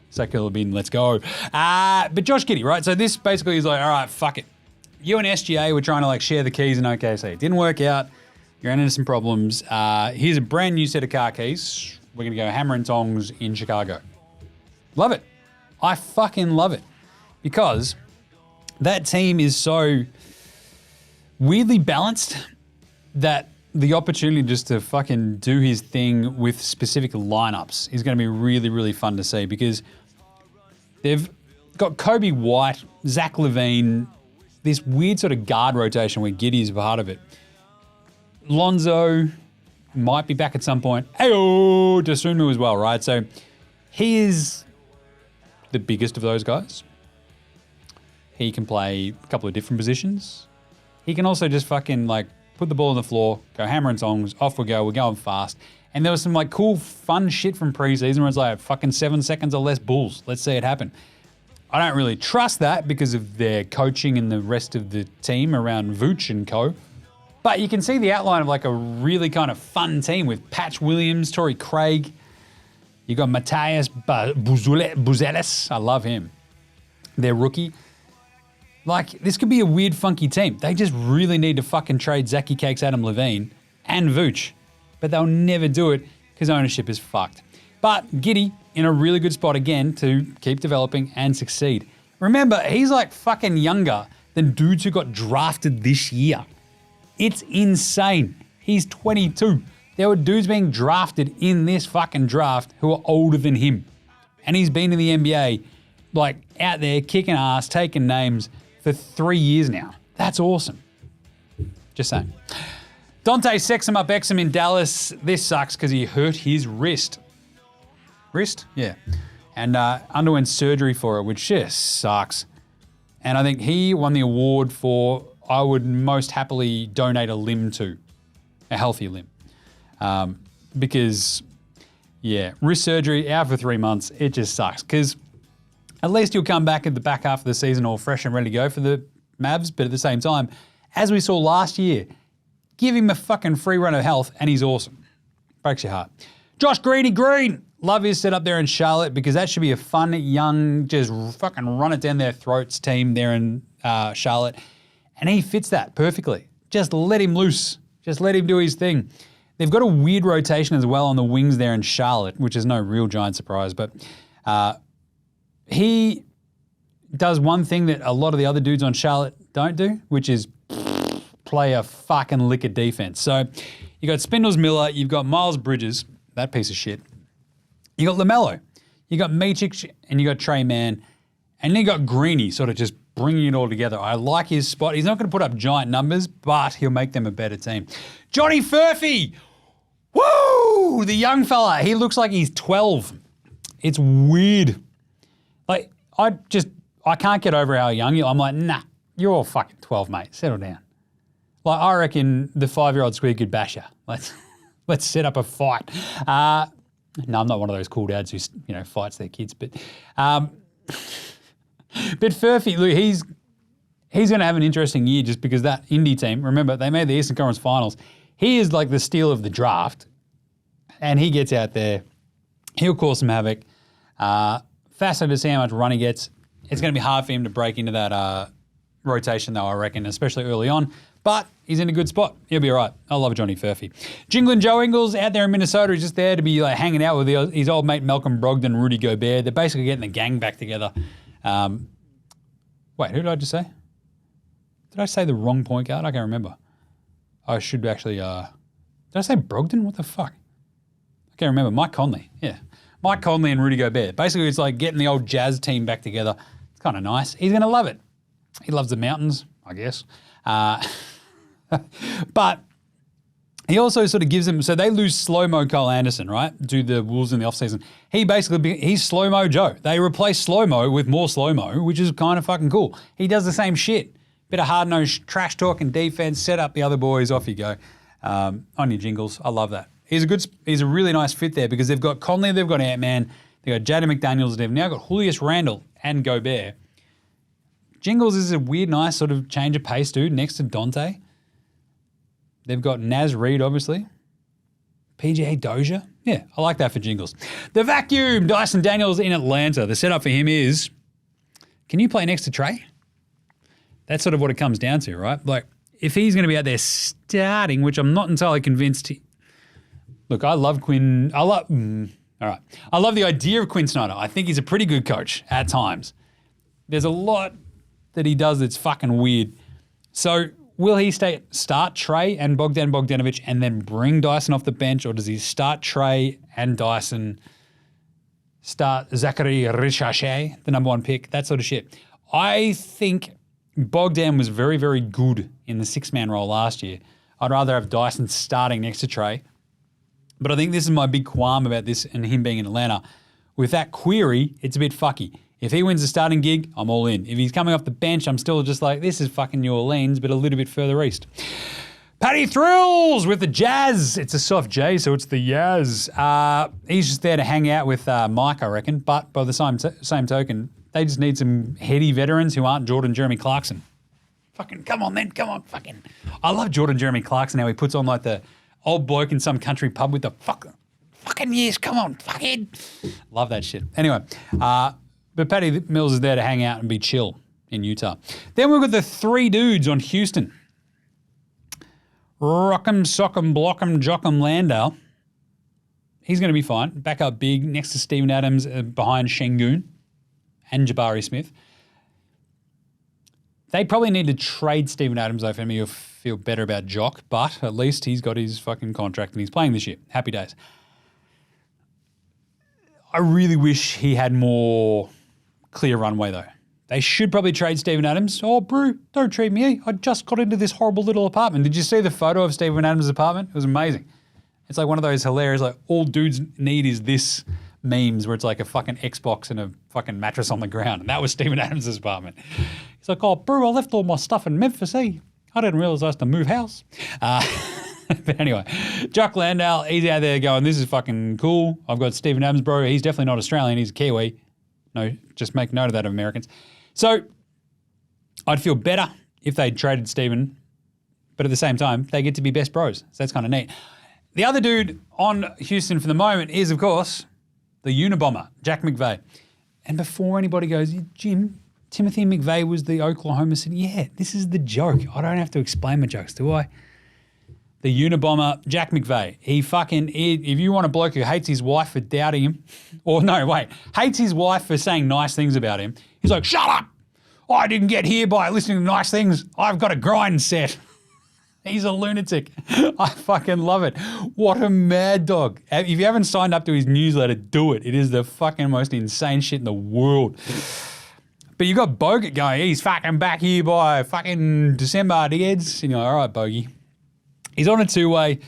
Secular bin, let's go. But Josh Giddey, right? So this basically is like, all right, fuck it. You and SGA were trying to like share the keys in OKC. It didn't work out. You're into some problems. Here's a brand new set of car keys. We're going to go hammer and tongs in Chicago. Love it. I fucking love it. Because that team is so weirdly balanced that the opportunity just to fucking do his thing with specific lineups is going to be really, really fun to see because they've got Kobe White, Zach LaVine, this weird sort of guard rotation where Giddey is a part of it. Lonzo might be back at some point. Ayo, Dosunmu as well, right? So he is the biggest of those guys. He can play a couple of different positions. He can also just fucking like put the ball on the floor, go hammer and tongs, off we go, we're going fast. And there was some like cool, fun shit from preseason where it's like fucking 7 seconds or less Bulls. Let's see it happen. I don't really trust that because of their coaching and the rest of the team around Vooch and co. But you can see the outline of like a really kind of fun team with Patch Williams, Torrey Craig. You got Matthias Buzelis. I love him. Their rookie. Like, this could be a weird, funky team. They just really need to fucking trade Zachy Cakes, Adam Levine, and Vooch. But they'll never do it because ownership is fucked. But Giddey in a really good spot again to keep developing and succeed. Remember, he's like fucking younger than dudes who got drafted this year. It's insane. He's 22. There were dudes being drafted in this fucking draft who are older than him. And he's been in the NBA, like out there kicking ass, taking names for 3 years now. That's awesome. Just saying. Dante Sexum up Exum in Dallas. This sucks because he hurt his wrist. Wrist? Yeah. And underwent surgery for it, which just sucks. And I think he won the award for I would most happily donate a limb to, a healthy limb. Because, yeah, wrist surgery, out for 3 months, it just sucks. Because at least you'll come back at the back half of the season all fresh and ready to go for the Mavs, but at the same time, as we saw last year, give him a fucking free run of health and he's awesome. Breaks your heart. Josh Green, love his setup there in Charlotte because that should be a fun, young, just fucking run it down their throats team there in Charlotte. And he fits that perfectly. Just let him loose. Just let him do his thing. They've got a weird rotation as well on the wings there in Charlotte, which is no real giant surprise, but he does one thing that a lot of the other dudes on Charlotte don't do, which is play a fucking lick of defense. So you got Spindles Miller, you've got Miles Bridges, that piece of shit. You got LaMelo, you got Michich, and you got Trey Mann, and then you got Greeny sort of just bringing it all together. I like his spot. He's not going to put up giant numbers, but he'll make them a better team. Johnny Furphy! Woo! The young fella. He looks like he's 12. It's weird. Like, I can't get over how young you are. I'm like, nah, you're all fucking 12, mate. Settle down. Like, I reckon the 5-year-old squid could bash you. Let's set up a fight. No, I'm not one of those cool dads who, fights their kids, but Furphy, look, he's going to have an interesting year just because that Indy team, remember, they made the Eastern Conference Finals. He is like the steal of the draft, and he gets out there. He'll cause some havoc. Fascinated to see how much run he gets. It's going to be hard for him to break into that rotation, though, I reckon, especially early on. But he's in a good spot. He'll be all right. I love Johnny Furphy. Jingling Joe Ingles out there in Minnesota. He's just there to be like hanging out with his old mate Malcolm Brogdon and Rudy Gobert. They're basically getting the gang back together. Wait, who did I just say? Did I say the wrong point guard? I can't remember. I should actually... did I say Brogdon? What the fuck? I can't remember. Mike Conley. Yeah. Mike Conley and Rudy Gobert. Basically, it's like getting the old Jazz team back together. It's kind of nice. He's going to love it. He loves the mountains, I guess. But he also sort of gives them... So they lose slow-mo Cole Anderson, right, to the Wolves in the offseason. He's slow-mo Joe. They replace slow-mo with more slow-mo, which is kind of fucking cool. He does the same shit. Bit of hard-nosed trash talk and defense, set up the other boys, off you go. On your jingles. I love that. He's a really nice fit there because they've got Conley, they've got Ant-Man, they've got Jaden McDaniels, they've now got Julius Randle and Gobert. Jingles is a weird, nice sort of change of pace dude next to Dante. They've got Naz Reid, obviously. PGA Dozier. Yeah, I like that for Jingles. The vacuum, Dyson Daniels in Atlanta. The setup for him is, can you play next to Trey? That's sort of what it comes down to, right? Like, if he's going to be out there starting, which I'm not entirely convinced. Look, I love Quinn. All right. I love the idea of Quinn Snyder. I think he's a pretty good coach at times. There's a lot that he does that's fucking weird. So will he start Trey and Bogdan Bogdanovic and then bring Dyson off the bench, or does he start Trey and Dyson, start Zachary Richache, the number one pick, that sort of shit? I think Bogdan was very, very good in the six-man role last year. I'd rather have Dyson starting next to Trey. But I think this is my big qualm about this and him being in Atlanta. With that query, it's a bit fucky. If he wins the starting gig, I'm all in. If he's coming off the bench, I'm still just like, this is fucking New Orleans, but a little bit further east. Patty Thrills with the Jazz. It's a soft J, so it's the Yaz. He's just there to hang out with Mike, I reckon. But by the same token, they just need some heady veterans who aren't Jordan Jeremy Clarkson. Fucking come on, then. Come on, fucking. I love Jordan Jeremy Clarkson, how he puts on like the old bloke in some country pub with the fucking yes, come on, fucking. Love that shit. Anyway, but Patty Mills is there to hang out and be chill in Utah. Then we've got the three dudes on Houston. Rock'em, Sock'em, Block'em, Jock'em, Landale. He's going to be fine. Back up big next to Steven Adams behind Şengün and Jabari Smith. They probably need to trade Steven Adams, though, for me to feel better about Jock, but at least he's got his fucking contract and he's playing this year. Happy days. I really wish he had more clear runway, though. They should probably trade Steven Adams. Oh, Brew, don't treat me. I just got into this horrible little apartment. Did you see the photo of Steven Adams' apartment? It was amazing. It's like one of those hilarious, like, all dudes need is this memes where it's like a fucking Xbox and a fucking mattress on the ground. And that was Steven Adams' apartment. He's like, oh, Brew, I left all my stuff in Memphis, I didn't realize I was to move house. But anyway, Jock Landale, he's out there going, this is fucking cool. I've got Steven Adams, bro. He's definitely not Australian. He's a Kiwi. No, just make note of that, Americans. So I'd feel better if they'd traded Steven, but at the same time, they get to be best bros. So that's kind of neat. The other dude on Houston for the moment is, of course, the Unabomber, Jack McVay. And before anybody goes, Jim, Timothy McVeigh was the Oklahoma City. Yeah, this is the joke. I don't have to explain my jokes, do I? The Unabomber, Jack McVeigh. If you want a bloke who hates his wife for doubting him, hates his wife for saying nice things about him, he's like, shut up. I didn't get here by listening to nice things. I've got a grind set. He's a lunatic. I fucking love it. What a mad dog. If you haven't signed up to his newsletter, do it. It is the fucking most insane shit in the world. But you got Bogut going, he's fucking back here by fucking December, dickheads. And you're like, all right, Bogey. He's on a two-way.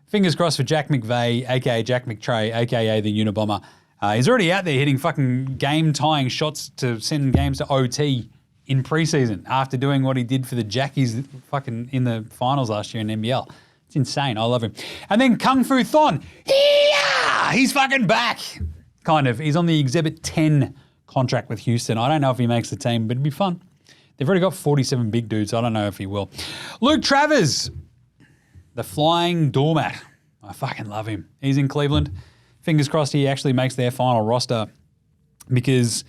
Fingers crossed for Jack McVeigh, a.k.a. Jack McTray, a.k.a. the Unabomber. He's already out there hitting fucking game-tying shots to send games to OT in preseason after doing what he did for the Jackies fucking in the finals last year in NBL. It's insane. I love him. And then Kung Fu Thon. Yeah! He's fucking back. Kind of. He's on the Exhibit 10 contract with Houston. I don't know if he makes the team, but it'd be fun. They've already got 47 big dudes. I don't know if he will. Luke Travers, the flying doormat. I fucking love him. He's in Cleveland. Fingers crossed he actually makes their final roster because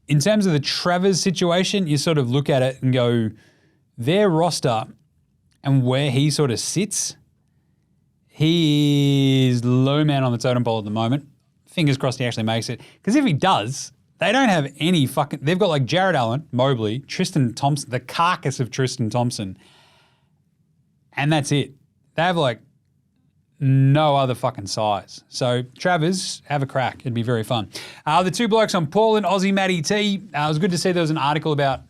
in terms of the Travers situation, you sort of look at it and go, their roster and where he sort of sits, he is low man on the totem pole at the moment. Fingers crossed he actually makes it. Because if he does, they don't have any fucking... They've got like Jared Allen, Mobley, Tristan Thompson, the carcass of Tristan Thompson. And that's it. They have like no other fucking size. So Travers, have a crack. It'd be very fun. The two blokes on Portland, Aussie Matty T. It was good to see there was an article about...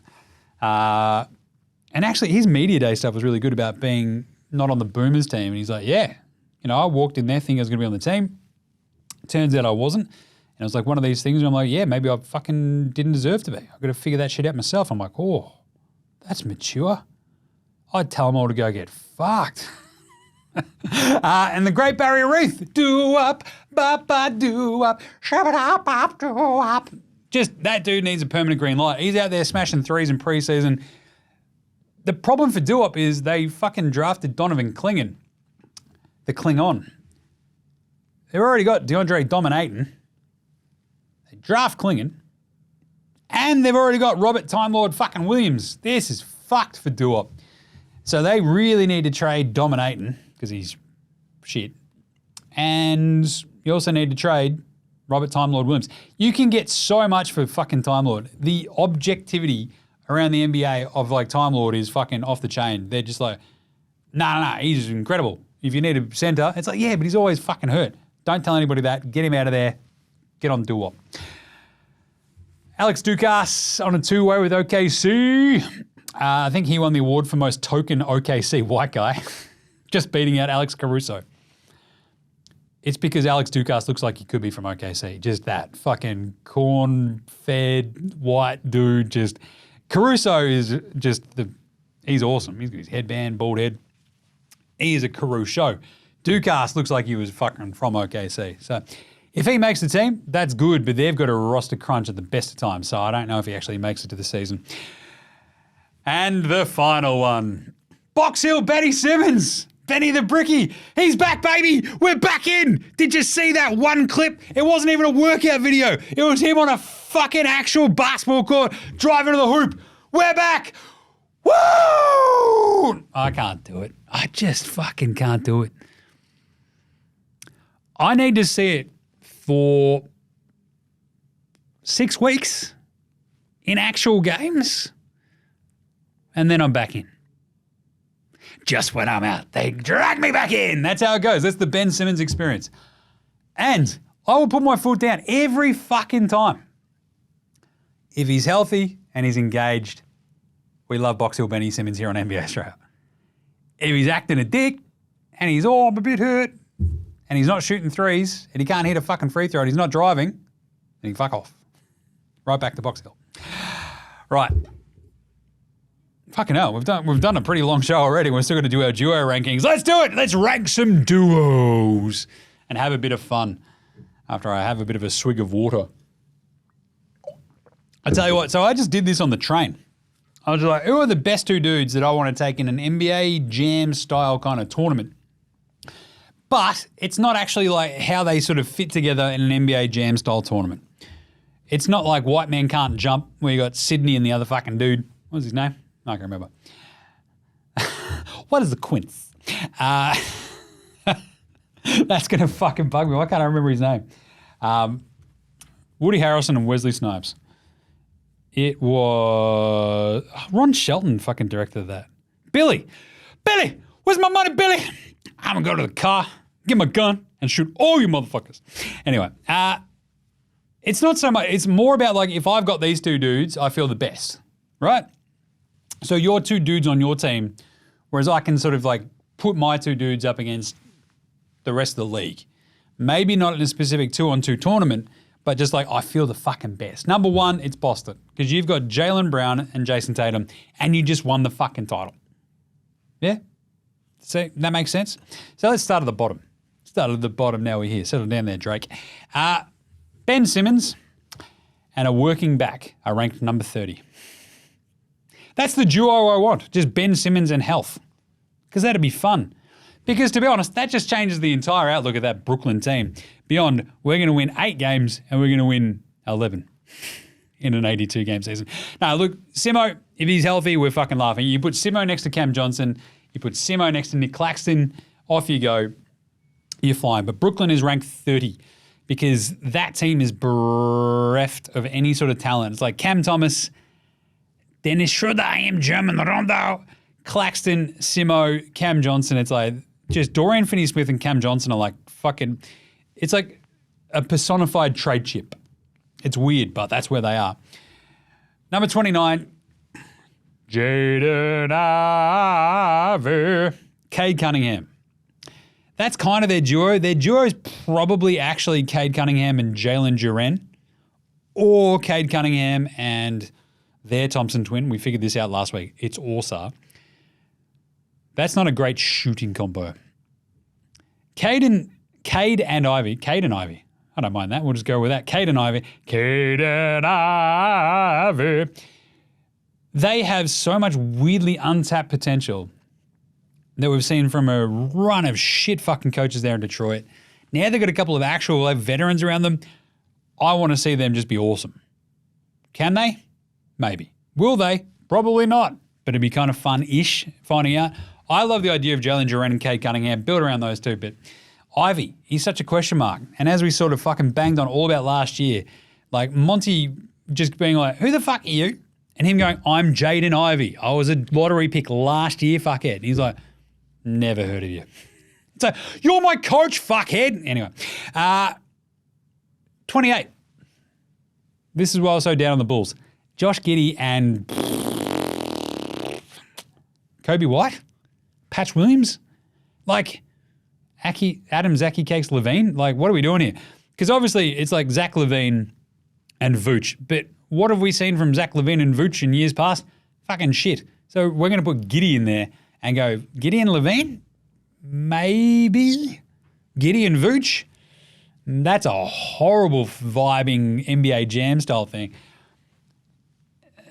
and actually his media day stuff was really good about being not on the Boomers team. And he's like, yeah, you know, I walked in there thinking I was going to be on the team. Turns out I wasn't. And it was like one of these things where I'm like, yeah, maybe I fucking didn't deserve to be. I've got to figure that shit out myself. I'm like, oh, that's mature. I'd tell them all to go get fucked. And the Great Barrier Reef. Do-up, ba-ba, do-up, shabba-da-bop, do-up. Just that dude needs a permanent green light. He's out there smashing threes in preseason. The problem for do-up is they fucking drafted Donovan Klingon, the Klingon. They've already got DeAndre dominating. They draft Klingon. And they've already got Robert Time Lord fucking Williams. This is fucked for do-up. So they really need to trade dominating because he's shit. And you also need to trade Robert Time Lord Williams. You can get so much for fucking Time Lord. The objectivity around the NBA of like Time Lord is fucking off the chain. They're just like, nah, he's incredible. If you need a center, it's like, yeah, but he's always fucking hurt. Don't tell anybody that. Get him out of there. Get on do-up. Alex Dukas on a two-way with OKC. I think he won the award for most token OKC white guy. Just beating out Alex Caruso. It's because Alex Dukas looks like he could be from OKC. Just that fucking corn-fed white dude. Just Caruso is just he's awesome. He's got his headband, bald head. He is a Caruso. Dukas looks like he was fucking from OKC. So if he makes the team, that's good, but they've got a roster crunch at the best of times, so I don't know if he actually makes it to the season. And the final one. Box Hill Ben Simmons. Benny the Bricky. He's back, baby. We're back in. Did you see that one clip? It wasn't even a workout video. It was him on a fucking actual basketball court driving to the hoop. We're back. Woo! I can't do it. I just fucking can't do it. I need to see it for 6 weeks in actual games, and then I'm back in. Just when I'm out, they drag me back in. That's how it goes. That's the Ben Simmons experience. And I will put my foot down every fucking time. If he's healthy and he's engaged, we love Box Hill Benny Simmons here on NBA Australia. If he's acting a dick and he's, I'm a bit hurt, and he's not shooting threes, and he can't hit a fucking free throw, and he's not driving, then he can fuck off. Right back to Box Hill. Right. Fucking hell, we've done a pretty long show already. We're still going to do our duo rankings. Let's do it. Let's rank some duos and have a bit of fun after I have a bit of a swig of water. I tell you what, so I just did this on the train. I was like, who are the best two dudes that I want to take in an NBA Jam style kind of tournament? But it's not actually like how they sort of fit together in an NBA Jam style tournament. It's not like White Man Can't Jump where you got Sydney and the other fucking dude. What was his name? I can't remember. What is the quince? That's going to fucking bug me. Why can't I remember his name? Woody Harrelson and Wesley Snipes. It was Ron Shelton fucking directed that. Billy, where's my money, Billy? I'm going to go to the car, get my gun, and shoot all you motherfuckers. Anyway, it's not so much, it's more about like if I've got these two dudes, I feel the best, right? So your two dudes on your team, whereas I can sort of like put my two dudes up against the rest of the league. Maybe not in a specific 2-on-2 tournament, but just like I feel the fucking best. Number one, it's Boston, because you've got Jaylen Brown and Jason Tatum, and you just won the fucking title. Yeah? See, that makes sense? So let's start at the bottom. Start at the bottom, now we're here. Settle down there, Drake. Ben Simmons and a working back are ranked number 30. That's the duo I want, just Ben Simmons and health, because that'd be fun. Because to be honest, that just changes the entire outlook of that Brooklyn team. Beyond, we're going to win 8 games and we're going to win 11. in an 82-game season. No, look, Simo, if he's healthy, we're fucking laughing. You put Simo next to Cam Johnson, you put Simo next to Nick Claxton, off you go. You're fine. But Brooklyn is ranked 30 because that team is bereft of any sort of talent. It's like Cam Thomas, Dennis Schroeder, I am German Rondo, Claxton, Simo, Cam Johnson. It's like just Dorian Finney-Smith and Cam Johnson are like fucking, it's like a personified trade chip. It's weird, but that's where they are. Number 29, Jaden Ivey, Cade Cunningham. That's kind of their duo. Their duo is probably actually Cade Cunningham and Jalen Duren, or Cade Cunningham and their Thompson twin. We figured this out last week. It's Orsa. That's not a great shooting combo. Cade and Ivy. I don't mind that. We'll just go with that. Cade and Ivy. They have so much weirdly untapped potential that we've seen from a run of shit fucking coaches there in Detroit. Now they've got a couple of actual veterans around them. I want to see them just be awesome. Can they? Maybe. Will they? Probably not. But it'd be kind of fun-ish finding out. I love the idea of Jalen Duren and Cade Cunningham. Build around those two. But Ivy, he's such a question mark. And as we sort of fucking banged on all about last year, like Monty just being like, who the fuck are you? And him going, I'm Jaden Ivey. I was a lottery pick last year, fuckhead. And he's like, never heard of you. So, you're my coach, fuckhead. Anyway, 28. This is why I was so down on the Bulls. Josh Giddey and Kobe White? Patch Williams? Like, Zaki Cakes Levine? Like, what are we doing here? Because obviously it's like Zach Levine and Vooch. But what have we seen from Zach Levine and Vooch in years past? Fucking shit. So we're going to put Giddey in there and go, Giddey and Levine? Maybe. Giddey and Vooch? That's a horrible vibing NBA Jam style thing.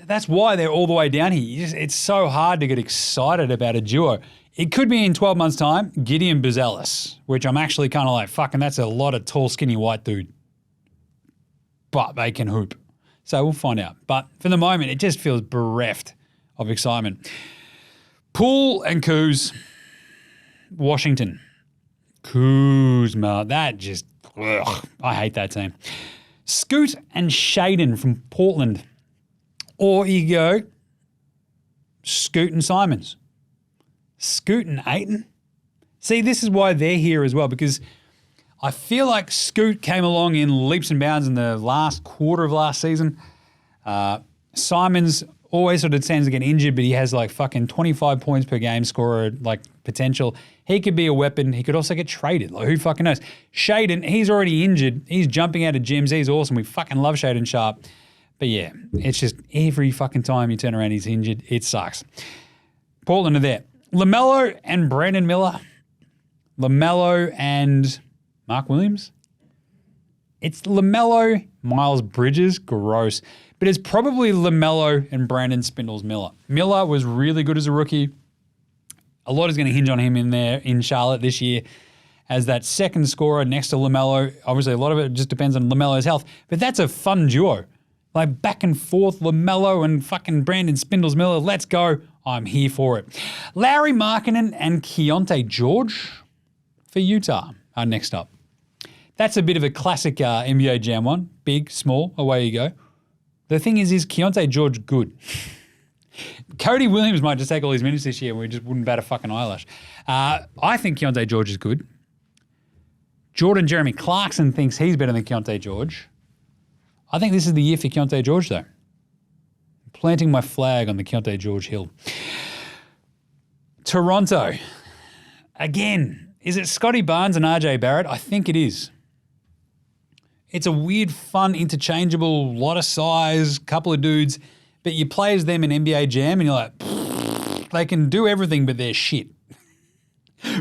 That's why they're all the way down here. It's so hard to get excited about a duo. It could be in 12 months' time, Giddey and Buzelis, which I'm actually kind of like, fucking that's a lot of tall, skinny white dude. But they can hoop. So we'll find out. But for the moment, it just feels bereft of excitement. Poole and Kuz, Washington. Kuzma, that just, ugh, I hate that team. Scoot and Shaden from Portland. Or you go Scoot and Simons. Scoot and Ayton. See, this is why they're here as well, because I feel like Scoot came along in leaps and bounds in the last quarter of last season. Simons always sort of tends to get injured, but he has like fucking 25 points per game scorer, like potential. He could be a weapon. He could also get traded. Like, who fucking knows? Shaden, he's already injured. He's jumping out of gyms. He's awesome. We fucking love Shaden Sharp. But yeah, it's just every fucking time you turn around, he's injured. It sucks. Portland are there. LaMelo and Brandon Miller. LaMelo and Mark Williams. It's LaMelo, Miles Bridges, gross. But it's probably LaMelo and Brandon Spindles Miller. Miller was really good as a rookie. A lot is going to hinge on him in there in Charlotte this year as that second scorer next to LaMelo. Obviously, a lot of it just depends on LaMelo's health. But that's a fun duo. Like back and forth, LaMelo and fucking Brandon Spindles Miller. Let's go. I'm here for it. Lauri Markkanen and Keontae George for Utah are next up. That's a bit of a classic NBA Jam one. Big, small, away you go. The thing is Keontae George good? Cody Williams might just take all his minutes this year and we just wouldn't bat a fucking eyelash. I think Keontae George is good. Jordan Jeremy Clarkson thinks he's better than Keontae George. I think this is the year for Keontae George, though. Planting my flag on the Keontae George hill. Toronto. Again, is it Scotty Barnes and RJ Barrett? I think it is. It's a weird, fun, interchangeable, lot of size, couple of dudes, but you play as them in NBA Jam and you're like, they can do everything, but they're shit.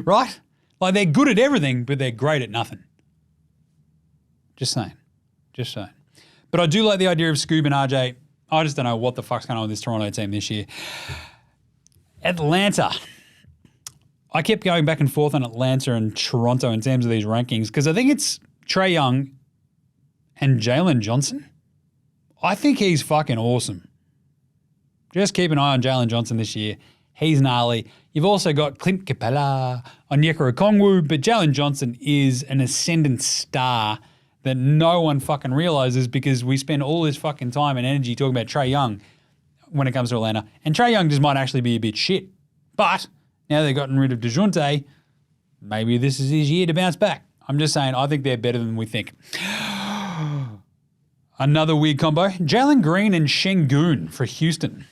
Right? Like they're good at everything, but they're great at nothing. Just saying. But I do like the idea of Scoob and RJ. I just don't know what the fuck's going on with this Toronto team this year. Atlanta. I kept going back and forth on Atlanta and Toronto in terms of these rankings because I think it's Trae Young and Jalen Johnson. I think he's fucking awesome. Just keep an eye on Jalen Johnson this year. He's gnarly. You've also got Clint Capella, Onyeka Okongwu, but Jalen Johnson is an ascendant star that no one fucking realizes because we spend all this fucking time and energy talking about Trae Young when it comes to Atlanta. And Trae Young just might actually be a bit shit. But now they've gotten rid of DeJounte, maybe this is his year to bounce back. I'm just saying, I think they're better than we think. Another weird combo. Jalen Green and Şengün for Houston.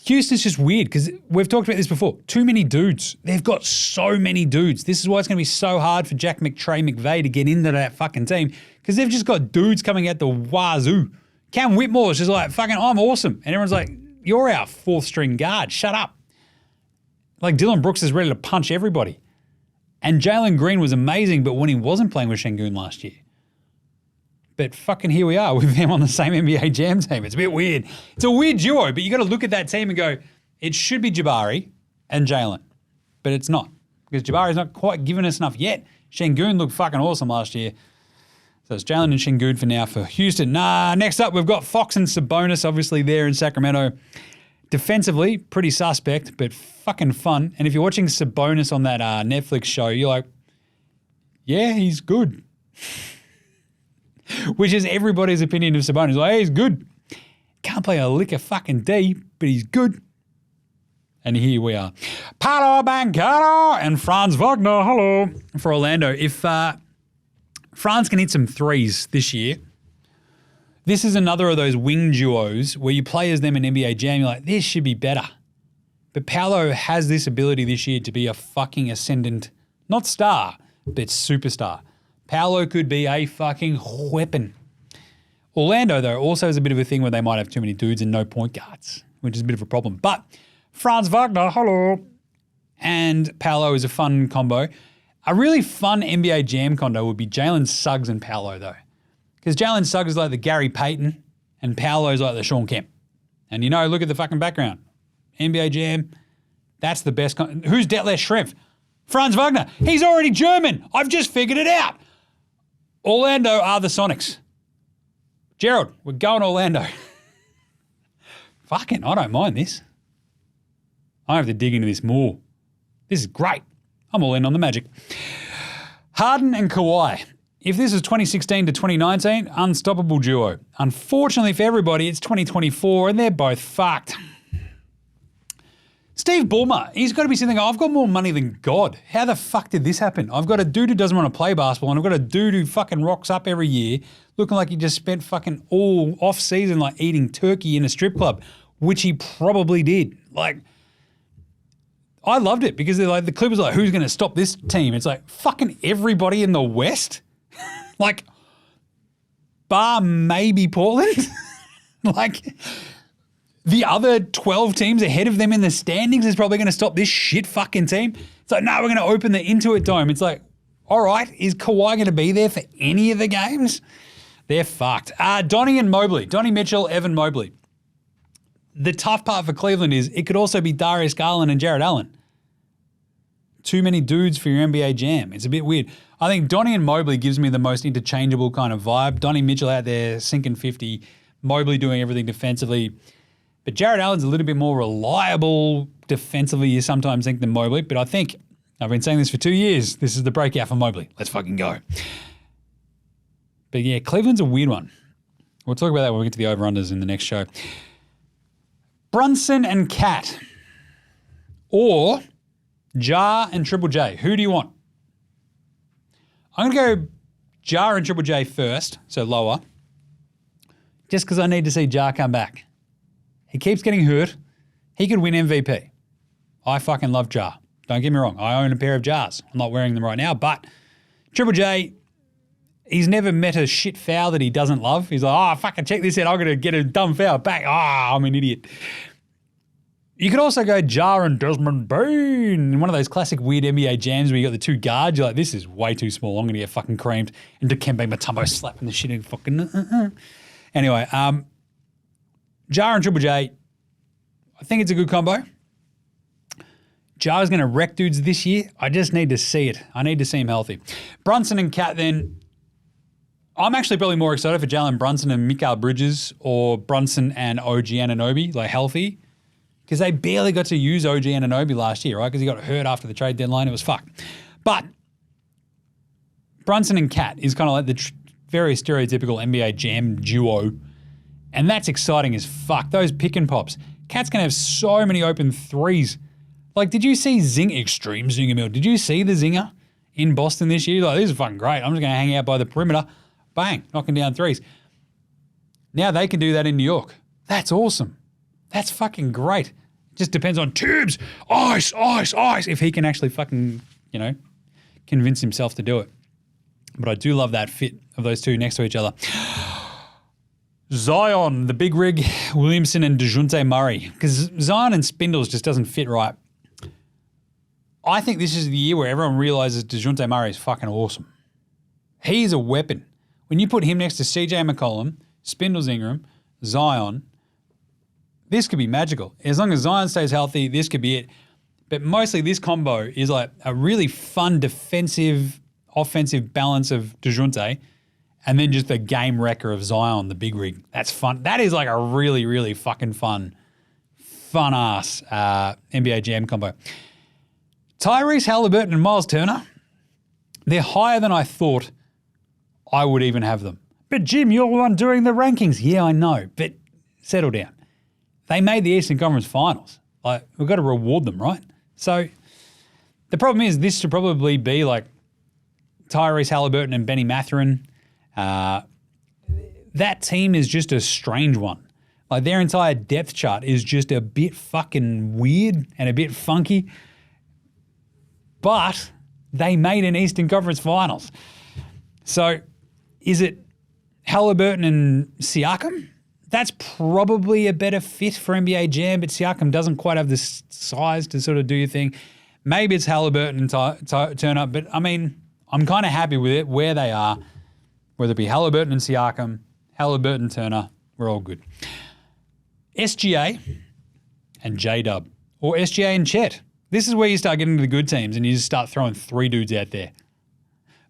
Houston's just weird because we've talked about this before. Too many dudes. They've got so many dudes. This is why it's going to be so hard for Jack McVay to get into that fucking team because they've just got dudes coming out the wazoo. Cam Whitmore's just like, fucking, I'm awesome. And everyone's like, you're our fourth string guard. Shut up. Like Dylan Brooks is ready to punch everybody. And Jalen Green was amazing, but when he wasn't playing with Şengün last year. But fucking here we are with them on the same NBA Jam team. It's a bit weird. It's a weird duo, but you got to look at that team and go, it should be Jabari and Jalen. But it's not. Because Jabari's not quite given us enough yet. Şengün looked fucking awesome last year. So it's Jalen and Şengün for now for Houston. Next up, we've got Fox and Sabonis, obviously there in Sacramento. Defensively, pretty suspect, but fucking fun. And if you're watching Sabonis on that Netflix show, you're like, yeah, he's good. Which is everybody's opinion of Sabonis. Like, hey, he's good. Can't play a lick of fucking D, but he's good. And here we are. Paolo Banchero and Franz Wagner, hello, for Orlando. If Franz can hit some threes this year, this is another of those wing duos where you play as them in NBA Jam, you're like, this should be better. But Paolo has this ability this year to be a fucking ascendant, not star, but superstar. Paolo could be a fucking weapon. Orlando, though, also has a bit of a thing where they might have too many dudes and no point guards, which is a bit of a problem. But Franz Wagner, hello, and Paolo is a fun combo. A really fun NBA Jam combo would be Jalen Suggs and Paolo, though. Because Jalen Suggs is like the Gary Payton and Paolo's like the Sean Kemp. And you know, look at the fucking background. NBA Jam, that's the best. Who's Detlef Schrempf? Franz Wagner. He's already German. I've just figured it out. Orlando are the Sonics. Gerald, we're going Orlando. Fucking, I don't mind this. I have to dig into this more. This is great. I'm all in on the Magic. Harden and Kawhi. If this is 2016 to 2019, unstoppable duo. Unfortunately for everybody, it's 2024 and they're both fucked. Steve Ballmer, he's got to be sitting there, I've got more money than God. How the fuck did this happen? I've got a dude who doesn't want to play basketball and I've got a dude who fucking rocks up every year looking like he just spent fucking all off season like eating turkey in a strip club, which he probably did. Like, I loved it because they're like, the Clippers are like, who's going to stop this team? It's like fucking everybody in the West. Like, bar maybe Portland. Like, the other 12 teams ahead of them in the standings is probably going to stop this shit fucking team. It's like, no, we're going to open the Intuit Dome. It's like, all right, is Kawhi going to be there for any of the games? They're fucked. Donnie and Mobley. Donnie Mitchell, Evan Mobley. The tough part for Cleveland is it could also be Darius Garland and Jarrett Allen. Too many dudes for your NBA Jam. It's a bit weird. I think Donnie and Mobley gives me the most interchangeable kind of vibe. Donnie Mitchell out there sinking 50, Mobley doing everything defensively. But Jarrett Allen's a little bit more reliable defensively, you sometimes think, than Mobley. But I think, I've been saying this for 2 years, this is the breakout for Mobley. Let's fucking go. But yeah, Cleveland's a weird one. We'll talk about that when we get to the over-unders in the next show. Brunson and Cat. Or Jar and Triple J. Who do you want? I'm going to go Jar and Triple J first, so lower, just because I need to see Jar come back. He keeps getting hurt. He could win MVP. I fucking love Jar. Don't get me wrong. I own a pair of Jars. I'm not wearing them right now, but Triple J, he's never met a shit foul that he doesn't love. He's like, oh, fucking check this out. I'm going to get a dumb foul back. I'm an idiot. You could also go Jar and Desmond Bain in one of those classic weird NBA jams where you got the two guards. You're like, this is way too small. I'm going to get fucking creamed. And Dikembe Mutombo slapping the shit in fucking... Anyway, Jar and Triple J, I think it's a good combo. Jar's going to wreck dudes this year. I just need to see it. I need to see him healthy. Brunson and Cat then, I'm actually probably more excited for Jalen Brunson and Mikal Bridges or Brunson and OG Anunoby, like healthy, because they barely got to use OG Anunoby last year, right? Because he got hurt after the trade deadline. It was fucked. But Brunson and Cat is kind of like the very stereotypical NBA Jam duo, and that's exciting as fuck. Those pick and pops. Cat's going to have so many open threes. Like, did you see Extreme Zinger Mill? Did you see the Zinger in Boston this year? Like, this is fucking great. I'm just going to hang out by the perimeter. Bang, knocking down threes. Now they can do that in New York. That's awesome. That's fucking great. Just depends on Tubes. Ice. If he can actually fucking, convince himself to do it. But I do love that fit of those two next to each other. Zion, the big rig, Williamson and DeJounte Murray. Because Zion and Spindles just doesn't fit right. I think this is the year where everyone realizes DeJounte Murray is fucking awesome. He's a weapon. When you put him next to CJ McCollum, Spindles Ingram, Zion, this could be magical. As long as Zion stays healthy, this could be it. But mostly this combo is like a really fun defensive, offensive balance of DeJounte and then just the game wrecker of Zion, the big rig. That's fun. That is like a really, really fucking fun-ass NBA Jam combo. Tyrese Halliburton and Miles Turner, they're higher than I thought I would even have them. But Jim, you're the one doing the rankings. Yeah, I know, but settle down. They made the Eastern Conference Finals. Like, we've got to reward them, right? So the problem is this should probably be like Tyrese Halliburton and Benny Mathurin. That team is just a strange one. Like, their entire depth chart is just a bit fucking weird and a bit funky. But they made an Eastern Conference Finals. So is it Halliburton and Siakam? That's probably a better fit for NBA Jam, but Siakam doesn't quite have the size to sort of do your thing. Maybe it's Halliburton and Turner, but I mean, I'm kind of happy with it where they are, whether it be Halliburton and Siakam, Halliburton, Turner, we're all good. SGA and J-Dub, or SGA and Chet. This is where you start getting to the good teams and you just start throwing three dudes out there.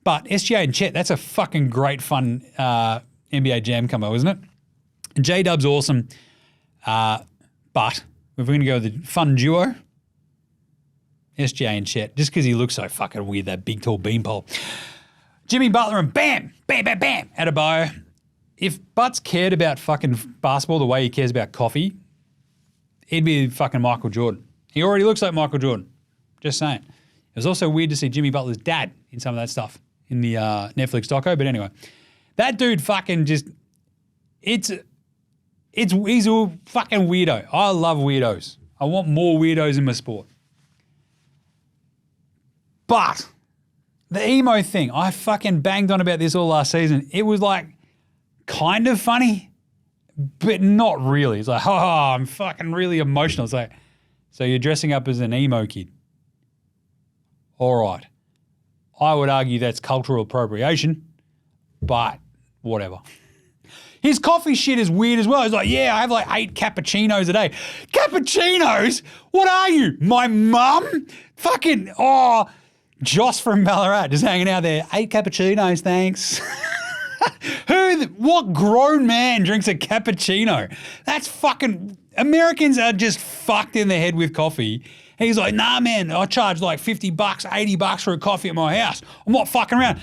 But SGA and Chet, that's a fucking great fun NBA Jam combo, isn't it? J-Dub's awesome. But if we're going to go with the fun duo, SGA and Chet, just because he looks so fucking weird, that big tall beanpole. Jimmy Butler and bam, bam, bam, bam, Adebayo. If Butts cared about fucking basketball the way he cares about coffee, he'd be fucking Michael Jordan. He already looks like Michael Jordan. Just saying. It was also weird to see Jimmy Butler's dad in some of that stuff in the Netflix doco. But anyway, that dude fucking just, he's a fucking weirdo. I love weirdos. I want more weirdos in my sport. But the emo thing, I fucking banged on about this all last season. It was like kind of funny, but not really. It's like, oh, I'm fucking really emotional. It's like, so you're dressing up as an emo kid. All right. I would argue that's cultural appropriation, but whatever. His coffee shit is weird as well. He's like, yeah, I have like 8 cappuccinos a day. Cappuccinos? What are you? My mum? Fucking, Josh from Ballarat just hanging out there. 8 cappuccinos, thanks. What grown man drinks a cappuccino? That's fucking, Americans are just fucked in the head with coffee. He's like, nah, man, I charge like $50, $80 for a coffee at my house. I'm not fucking around.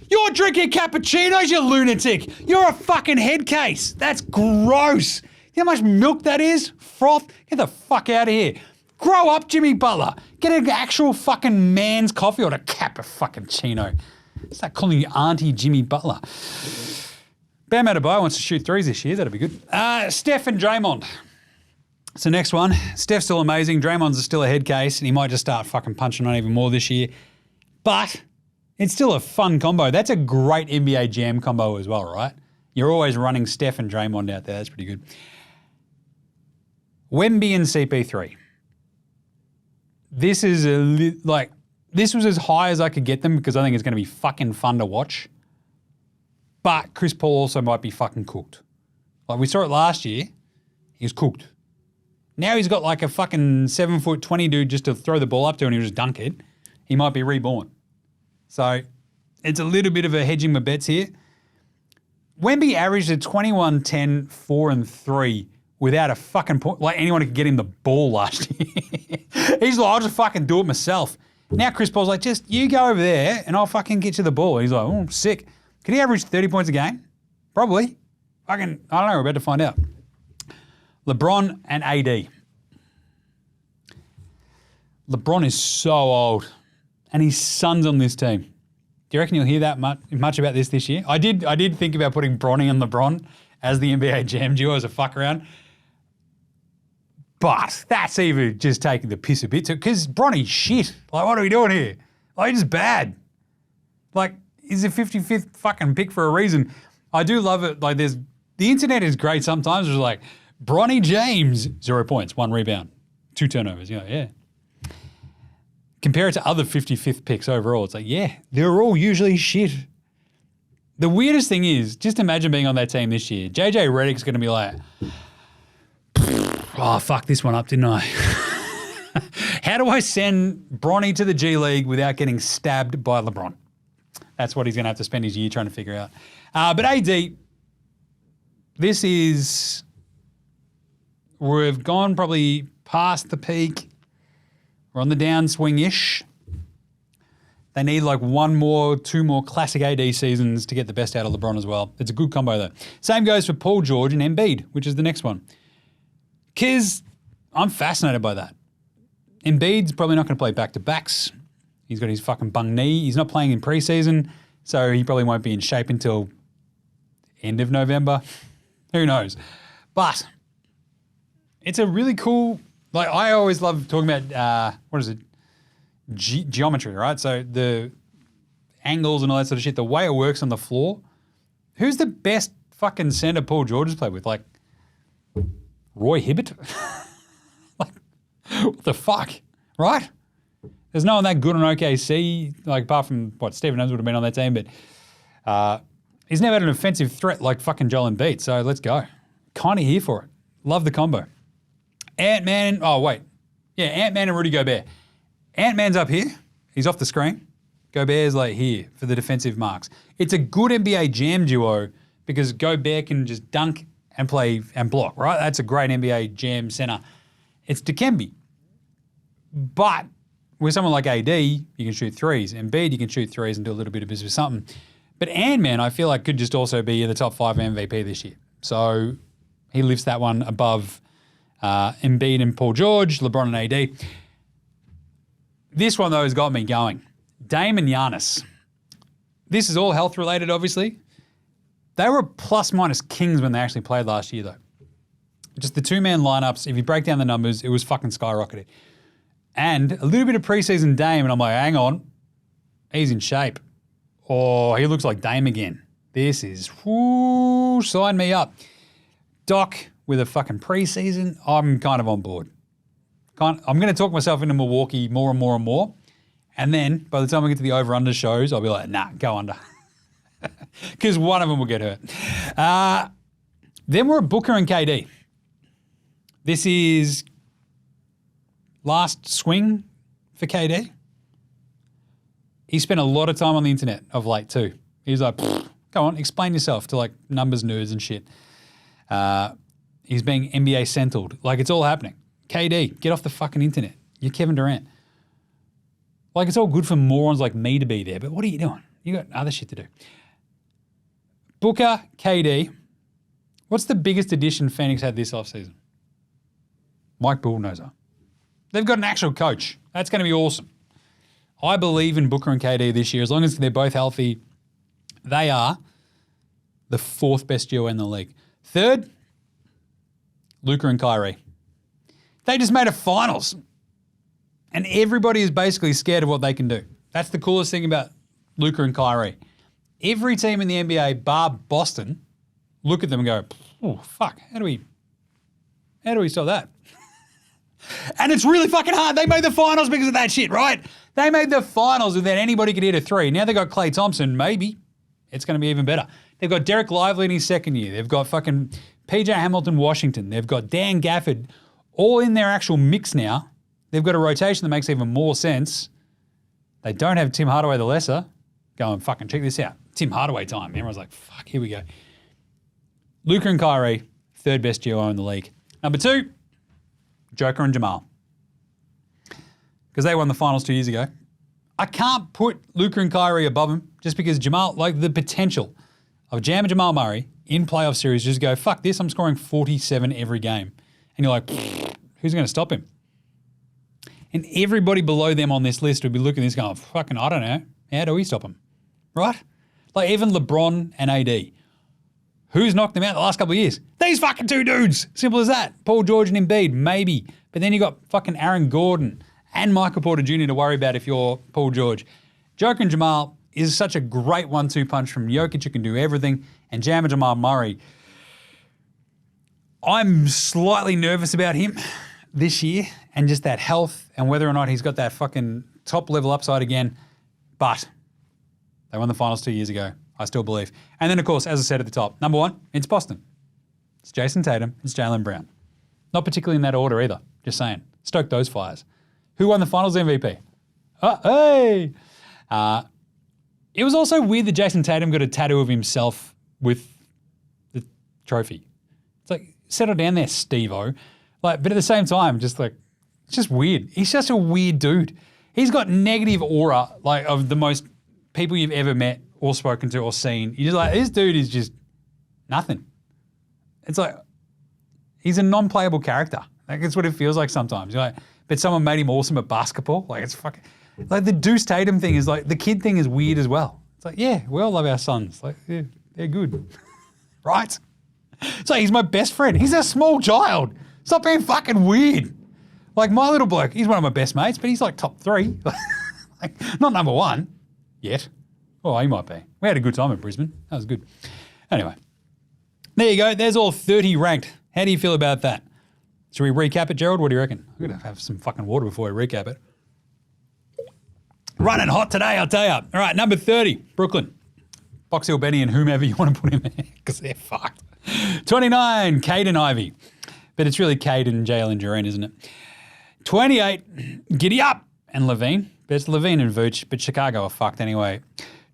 You're drinking cappuccinos, you lunatic. You're a fucking head case. That's gross. You know how much milk that is? Froth? Get the fuck out of here. Grow up, Jimmy Butler. Get an actual fucking man's coffee or a cappuccino. Start calling you Auntie Jimmy Butler. Bam Adebayo wants to shoot threes this year. That'll be good. Steph and Draymond. It's the next one. Steph's still amazing. Draymond's still a head case, and he might just start fucking punching on even more this year. But it's still a fun combo. That's a great NBA Jam combo as well, right? You're always running Steph and Draymond out there. That's pretty good. Wemby and CP3. This is this was as high as I could get them because I think it's going to be fucking fun to watch. But Chris Paul also might be fucking cooked. Like we saw it last year. He was cooked. Now he's got like a fucking 7'20" dude just to throw the ball up to and he'll just dunk it. He might be reborn. So it's a little bit of a hedging my bets here. Wemby averaged a 21, 10, 4, and 3 without a fucking point. Like anyone could get him the ball last year. He's like, I'll just fucking do it myself. Now Chris Paul's like, just you go over there and I'll fucking get you the ball. He's like, oh, sick. Can he average 30 points a game? Probably. I don't know. We're about to find out. LeBron and AD. LeBron is so old, and his son's on this team. Do you reckon you'll hear that much about this year? I did think about putting Bronny and LeBron as the NBA Jam duo as a fuck around, but that's even just taking the piss a bit too. Because Bronny's shit. Like, what are we doing here? Like, he's just bad. Like, he's a 55th fucking pick for a reason. I do love it. Like, the internet is great sometimes. It's like Bronny James, 0 points, 1 rebound, 2 turnovers. You're like, yeah. Compare it to other 55th picks overall. It's like, yeah, they're all usually shit. The weirdest thing is, just imagine being on that team this year. JJ Redick's going to be like, oh, fuck this one up, didn't I? How do I send Bronny to the G League without getting stabbed by LeBron? That's what he's going to have to spend his year trying to figure out. But AD, we've gone probably past the peak. We're on the downswing-ish. They need like 1 more, 2 more classic AD seasons to get the best out of LeBron as well. It's a good combo though. Same goes for Paul George and Embiid, which is the next one. Because I'm fascinated by that. Embiid's probably not going to play back-to-backs. He's got his fucking bung knee. He's not playing in preseason, so he probably won't be in shape until end of November. Who knows? But it's a really cool... Like, I always love talking about, geometry, right? So the angles and all that sort of shit, the way it works on the floor. Who's the best fucking center Paul George has played with? Like, Roy Hibbert? Like, what the fuck, right? There's no one that good on OKC, like, apart from, Stephen Adams would have been on that team, but he's never had an offensive threat like fucking Joel Embiid, so let's go. Kind of here for it. Love the combo. Ant-Man and Rudy Gobert. Ant-Man's up here. He's off the screen. Gobert's like here for the defensive marks. It's a good NBA Jam duo because Gobert can just dunk and play and block, right? That's a great NBA Jam center. It's Dikembe. But with someone like AD, you can shoot threes. Embiid, you can shoot threes and do a little bit of business with something. But Ant-Man, I feel like, could just also be in the top 5 MVP this year. So he lifts that one above Embiid and Paul George, LeBron and AD. This one, though, has got me going. Dame and Giannis. This is all health-related, obviously. They were plus-minus kings when they actually played last year, though. Just the 2-man lineups, if you break down the numbers, it was fucking skyrocketed. And a little bit of preseason Dame, and I'm like, hang on, he's in shape. Oh, he looks like Dame again. This is, sign me up. Doc with a fucking preseason, I'm kind of on board. I'm going to talk myself into Milwaukee more and more and more. And then by the time we get to the over-under shows, I'll be like, nah, go under. Because one of them will get hurt. Then we're at Booker and KD. This is last swing for KD. He spent a lot of time on the internet of late too. He's like, go on, explain yourself to like numbers nerds and shit. He's being NBA centered. Like, it's all happening. KD, get off the fucking internet. You're Kevin Durant. Like, it's all good for morons like me to be there, but what are you doing? You got other shit to do. Booker, KD. What's the biggest addition Phoenix had this offseason? Mike Budenholzer. They've got an actual coach. That's going to be awesome. I believe in Booker and KD this year. As long as they're both healthy, they are the 4th best duo in the league. 3rd, Luka and Kyrie. They just made a finals. And everybody is basically scared of what they can do. That's the coolest thing about Luka and Kyrie. Every team in the NBA, bar Boston, look at them and go, oh, fuck, how do we stop that? And it's really fucking hard. They made the finals because of that shit, right? They made the finals without anybody could hit a 3. Now they got Klay Thompson, maybe. It's going to be even better. They've got Derek Lively in his 2nd year. They've got fucking PJ Hamilton, Washington. They've got Dan Gafford all in their actual mix now. They've got a rotation that makes even more sense. They don't have Tim Hardaway the Lesser. Go and fucking check this out. Tim Hardaway time. Everyone's like, fuck, here we go. Luka and Kyrie, third best duo in the league. Number 2, Joker and Jamal. Because they won the finals 2 years ago. I can't put Luka and Kyrie above him just because Jamal, like the potential of jamming Jamal Murray in playoff series, just go, fuck this, I'm scoring 47 every game. And you're like, who's going to stop him? And everybody below them on this list would be looking at this going, fucking, I don't know. How do we stop him? Right? Like even LeBron and AD. Who's knocked them out the last couple of years? These fucking 2 dudes. Simple as that. Paul George and Embiid, maybe. But then you got fucking Aaron Gordon and Michael Porter Jr. to worry about if you're Paul George. Joker and Jamal is such a great 1-2 punch from Jokic, who can do everything, and Jam Jamal Murray. I'm slightly nervous about him this year and just that health and whether or not he's got that fucking top level upside again. But they won the finals 2 years ago. I still believe. And then, of course, as I said at the top, number 1, it's Boston. It's Jason Tatum. It's Jaylen Brown. Not particularly in that order either. Just saying. Stoke those fires. Who won the finals MVP? Hey! It was also weird that Jason Tatum got a tattoo of himself with the trophy. It's like, settle down there, Steve-O. Like, but at the same time, just like, it's just weird. He's just a weird dude. He's got negative aura, like, of the most people you've ever met or spoken to or seen. You're just like, this dude is just nothing. It's like, he's a non-playable character. Like, it's what it feels like sometimes. You're like, but someone made him awesome at basketball. Like, it's fucking, like the Deuce Tatum thing is like, the kid thing is weird as well. It's like, yeah, we all love our sons. Like, yeah, they're good. Right? So he's my best friend. He's a small child. Stop being fucking weird. Like my little bloke, he's one of my best mates, but he's like top 3. Like, not number 1 yet. Oh, he might be. We had a good time in Brisbane. That was good. Anyway, there you go. There's all 30 ranked. How do you feel about that? Should we recap it, Gerald? What do you reckon? I'm going to have some fucking water before we recap it. Running hot today, I'll tell you. All right, number 30, Brooklyn. Box Hill Benny and whomever you want to put in there because they're fucked. 29, Caden Ivey. But it's really Cade and Jalen Duren, isn't it? 28, Giddy Up and Levine. But it's Levine and Vooch, but Chicago are fucked anyway.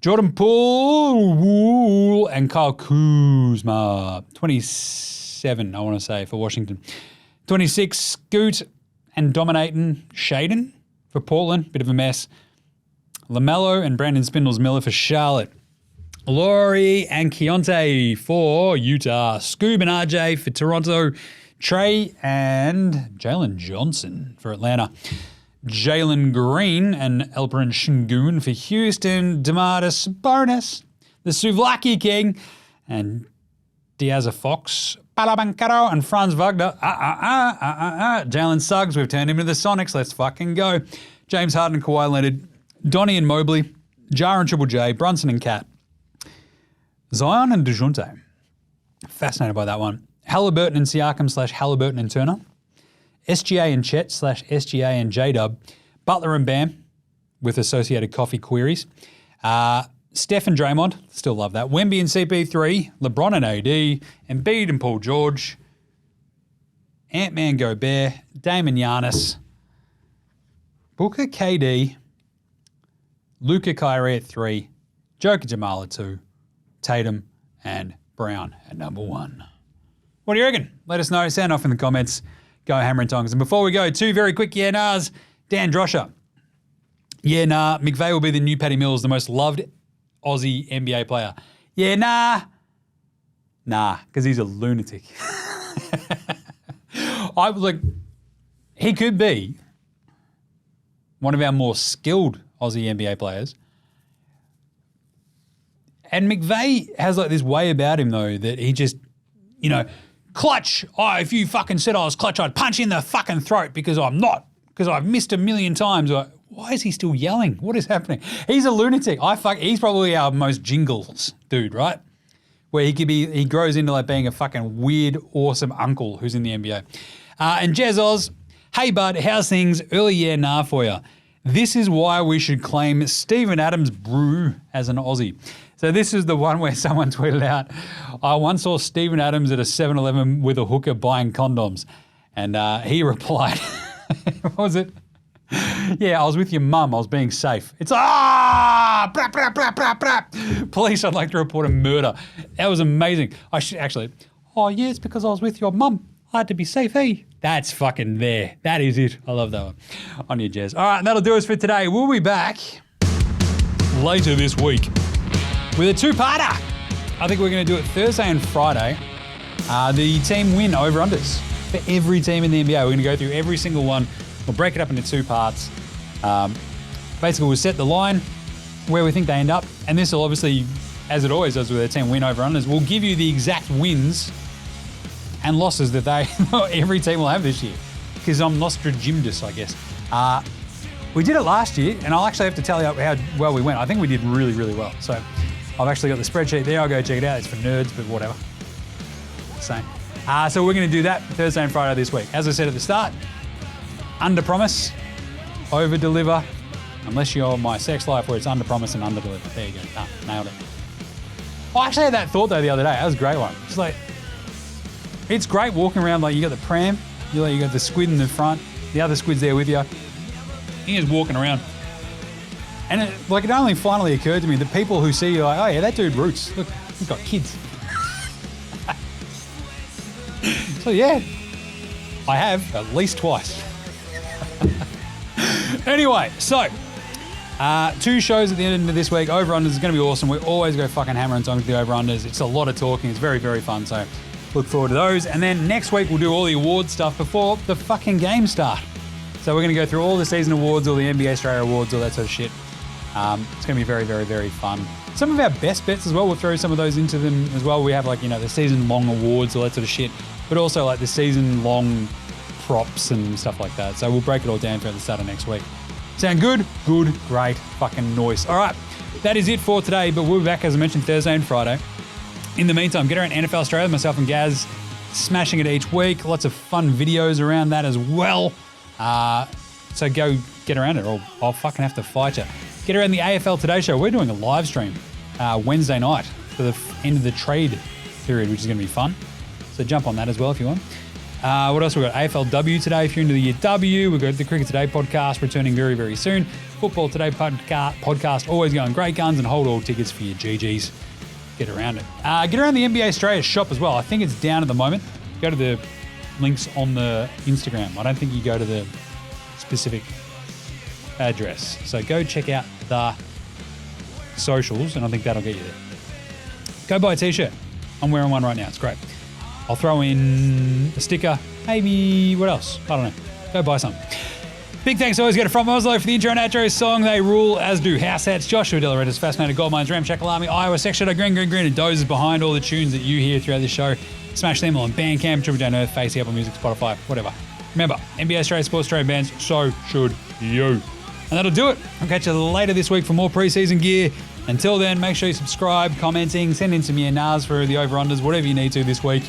Jordan Poole and Kyle Kuzma. 27, I want to say, for Washington. 26, Scoot and Dominatin' Shaden for Portland. Bit of a mess. LaMelo and Brandon Spindles-Miller for Charlotte. Laurie and Keontae for Utah. Scoob and RJ for Toronto. Trey and Jalen Johnson for Atlanta. Jalen Green and Elperin Şengün for Houston. Demarcus Bonus, the Souvlaki King, and Diaz Fox, Palabancaro, and Franz Wagner. Jalen Suggs, we've turned him into the Sonics. Let's fucking go. James Harden and Kawhi Leonard. Donnie and Mobley. Jar and Triple J. Brunson and Cat. Zion and DeJounte. Fascinated by that one. Halliburton and Siakam / Halliburton and Turner. SGA and Chet / SGA and J-Dub. Butler and Bam with associated coffee queries. Steph and Draymond, still love that. Wemby and CP3. LeBron and AD. Embiid and Paul George. Ant-Man Gobert. Dame and Giannis. Booker KD. Luka Kyrie at 3. Joker Jamal at 2. Tatum and Brown at number 1. What do you reckon? Let us know. Sound off in the comments. Go hammer and tongs. And before we go, 2 very quick yeah nahs. Dan Drosher. Yeah nah. McVay will be the new Patty Mills, the most loved Aussie NBA player. Yeah nah. Nah, because he's a lunatic. He could be one of our more skilled Aussie NBA players. And McVay has like this way about him though that he just, clutch. Oh, if you fucking said I was clutch, I'd punch you in the fucking throat because I'm not. Because I've missed a million times. Why is he still yelling? What is happening? He's a lunatic. He's probably our most jingles dude, right? Where he grows into like being a fucking weird, awesome uncle who's in the NBA. And Jez Oz, hey bud, how's things? Early yeah nah for you. This is why we should claim Steven Adams brew as an Aussie. So this is the one where someone tweeted out, I once saw Steven Adams at a 7-Eleven with a hooker buying condoms. And he replied, what was it? Yeah, I was with your mum. I was being safe. It's brap, brap, brap, brap, brap. Police, I'd like to report a murder. That was amazing. Oh, yeah, it's because I was with your mum. I had to be safe, eh? That's fucking there. That is it. I love that one. On your jazz. All right, that'll do us for today. We'll be back later this week with a two-parter. I think we're going to do it Thursday and Friday. The team win over-unders for every team in the NBA. We're going to go through every single one. We'll break it up into two parts. Basically, we'll set the line, where we think they end up. And this will obviously, as it always does with a team win over-unders, we'll give you the exact wins and losses that every team will have this year. Because I'm Nostradamus, I guess. We did it last year, and I'll actually have to tell you how well we went. I think we did really, really well. So I've actually got the spreadsheet there. I'll go check it out. It's for nerds, but whatever. Same. So we're going to do that Thursday and Friday this week. As I said at the start, under promise, over deliver. Unless you're my sex life where it's under promise and under deliver. There you go. Nailed it. I actually had that thought though the other day. That was a great one. It's like, it's great walking around like you got the pram, you got the squid in the front, the other squid's there with you. You're just walking around. And it only finally occurred to me that people who see you like, oh yeah, that dude roots. Look, he's got kids. So yeah, I have at least twice. Anyway, so 2 shows at the end of this week. Over-unders is going to be awesome. We always go fucking hammer and tongs with the over-unders. It's a lot of talking. It's very, very fun. So look forward to those. And then next week we'll do all the award stuff before the fucking games start. So we're going to go through all the season awards, all the NBA Straya awards, all that sort of shit. It's going to be very, very, very fun. Some of our best bets as well, we'll throw some of those into them as well. We have the season-long awards, all that sort of shit. But also like the season-long props and stuff like that. So we'll break it all down throughout the start of next week. Sound good? Good, great, fucking noise. All right, that is it for today, but we'll be back, as I mentioned, Thursday and Friday. In the meantime, get around NFL Australia, myself and Gaz, smashing it each week. Lots of fun videos around that as well. So go get around it, or I'll fucking have to fight you. Get around the AFL Today Show. We're doing a live stream Wednesday night for the end of the trade period, which is going to be fun. So jump on that as well if you want. What else? We've got AFLW today if you're into the year W. We've got the Cricket Today podcast returning very, very soon. Football Today podcast always going great guns, and hold all tickets for your GGs. Get around it. Get around the NBA Straya shop as well. I think it's down at the moment. Go to the links on the Instagram. I don't think you go to the specific address. So go check out the socials, and I think that'll get you there. Go buy a t-shirt. I'm wearing one right now. It's great. I'll throw in a sticker. Maybe what else? I don't know. Go buy some. Big thanks always go to From Oslo for the intro and outro song. They rule, as do House Hats, Joshua Delaretta's Fascinated Gold Mines, Ramshackle Army, Iowa, Sex Shadow, Green, and dozes behind all the tunes that you hear throughout this show. Smash them on Bandcamp, Triple J Earth, Facey, Apple Music, Spotify, whatever. Remember, NBA Australia Sports Australian bands, so should you. And that'll do it. I'll catch you later this week for more preseason gear. Until then, make sure you subscribe, commenting, send in some NARs for the over-unders, whatever you need to this week.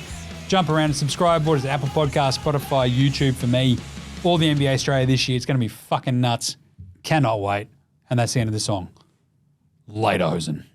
Jump around and subscribe. What is it? Apple Podcasts, Spotify, YouTube for me. All the NBA Australia this year. It's going to be fucking nuts. Cannot wait. And that's the end of the song. Later, Hosen.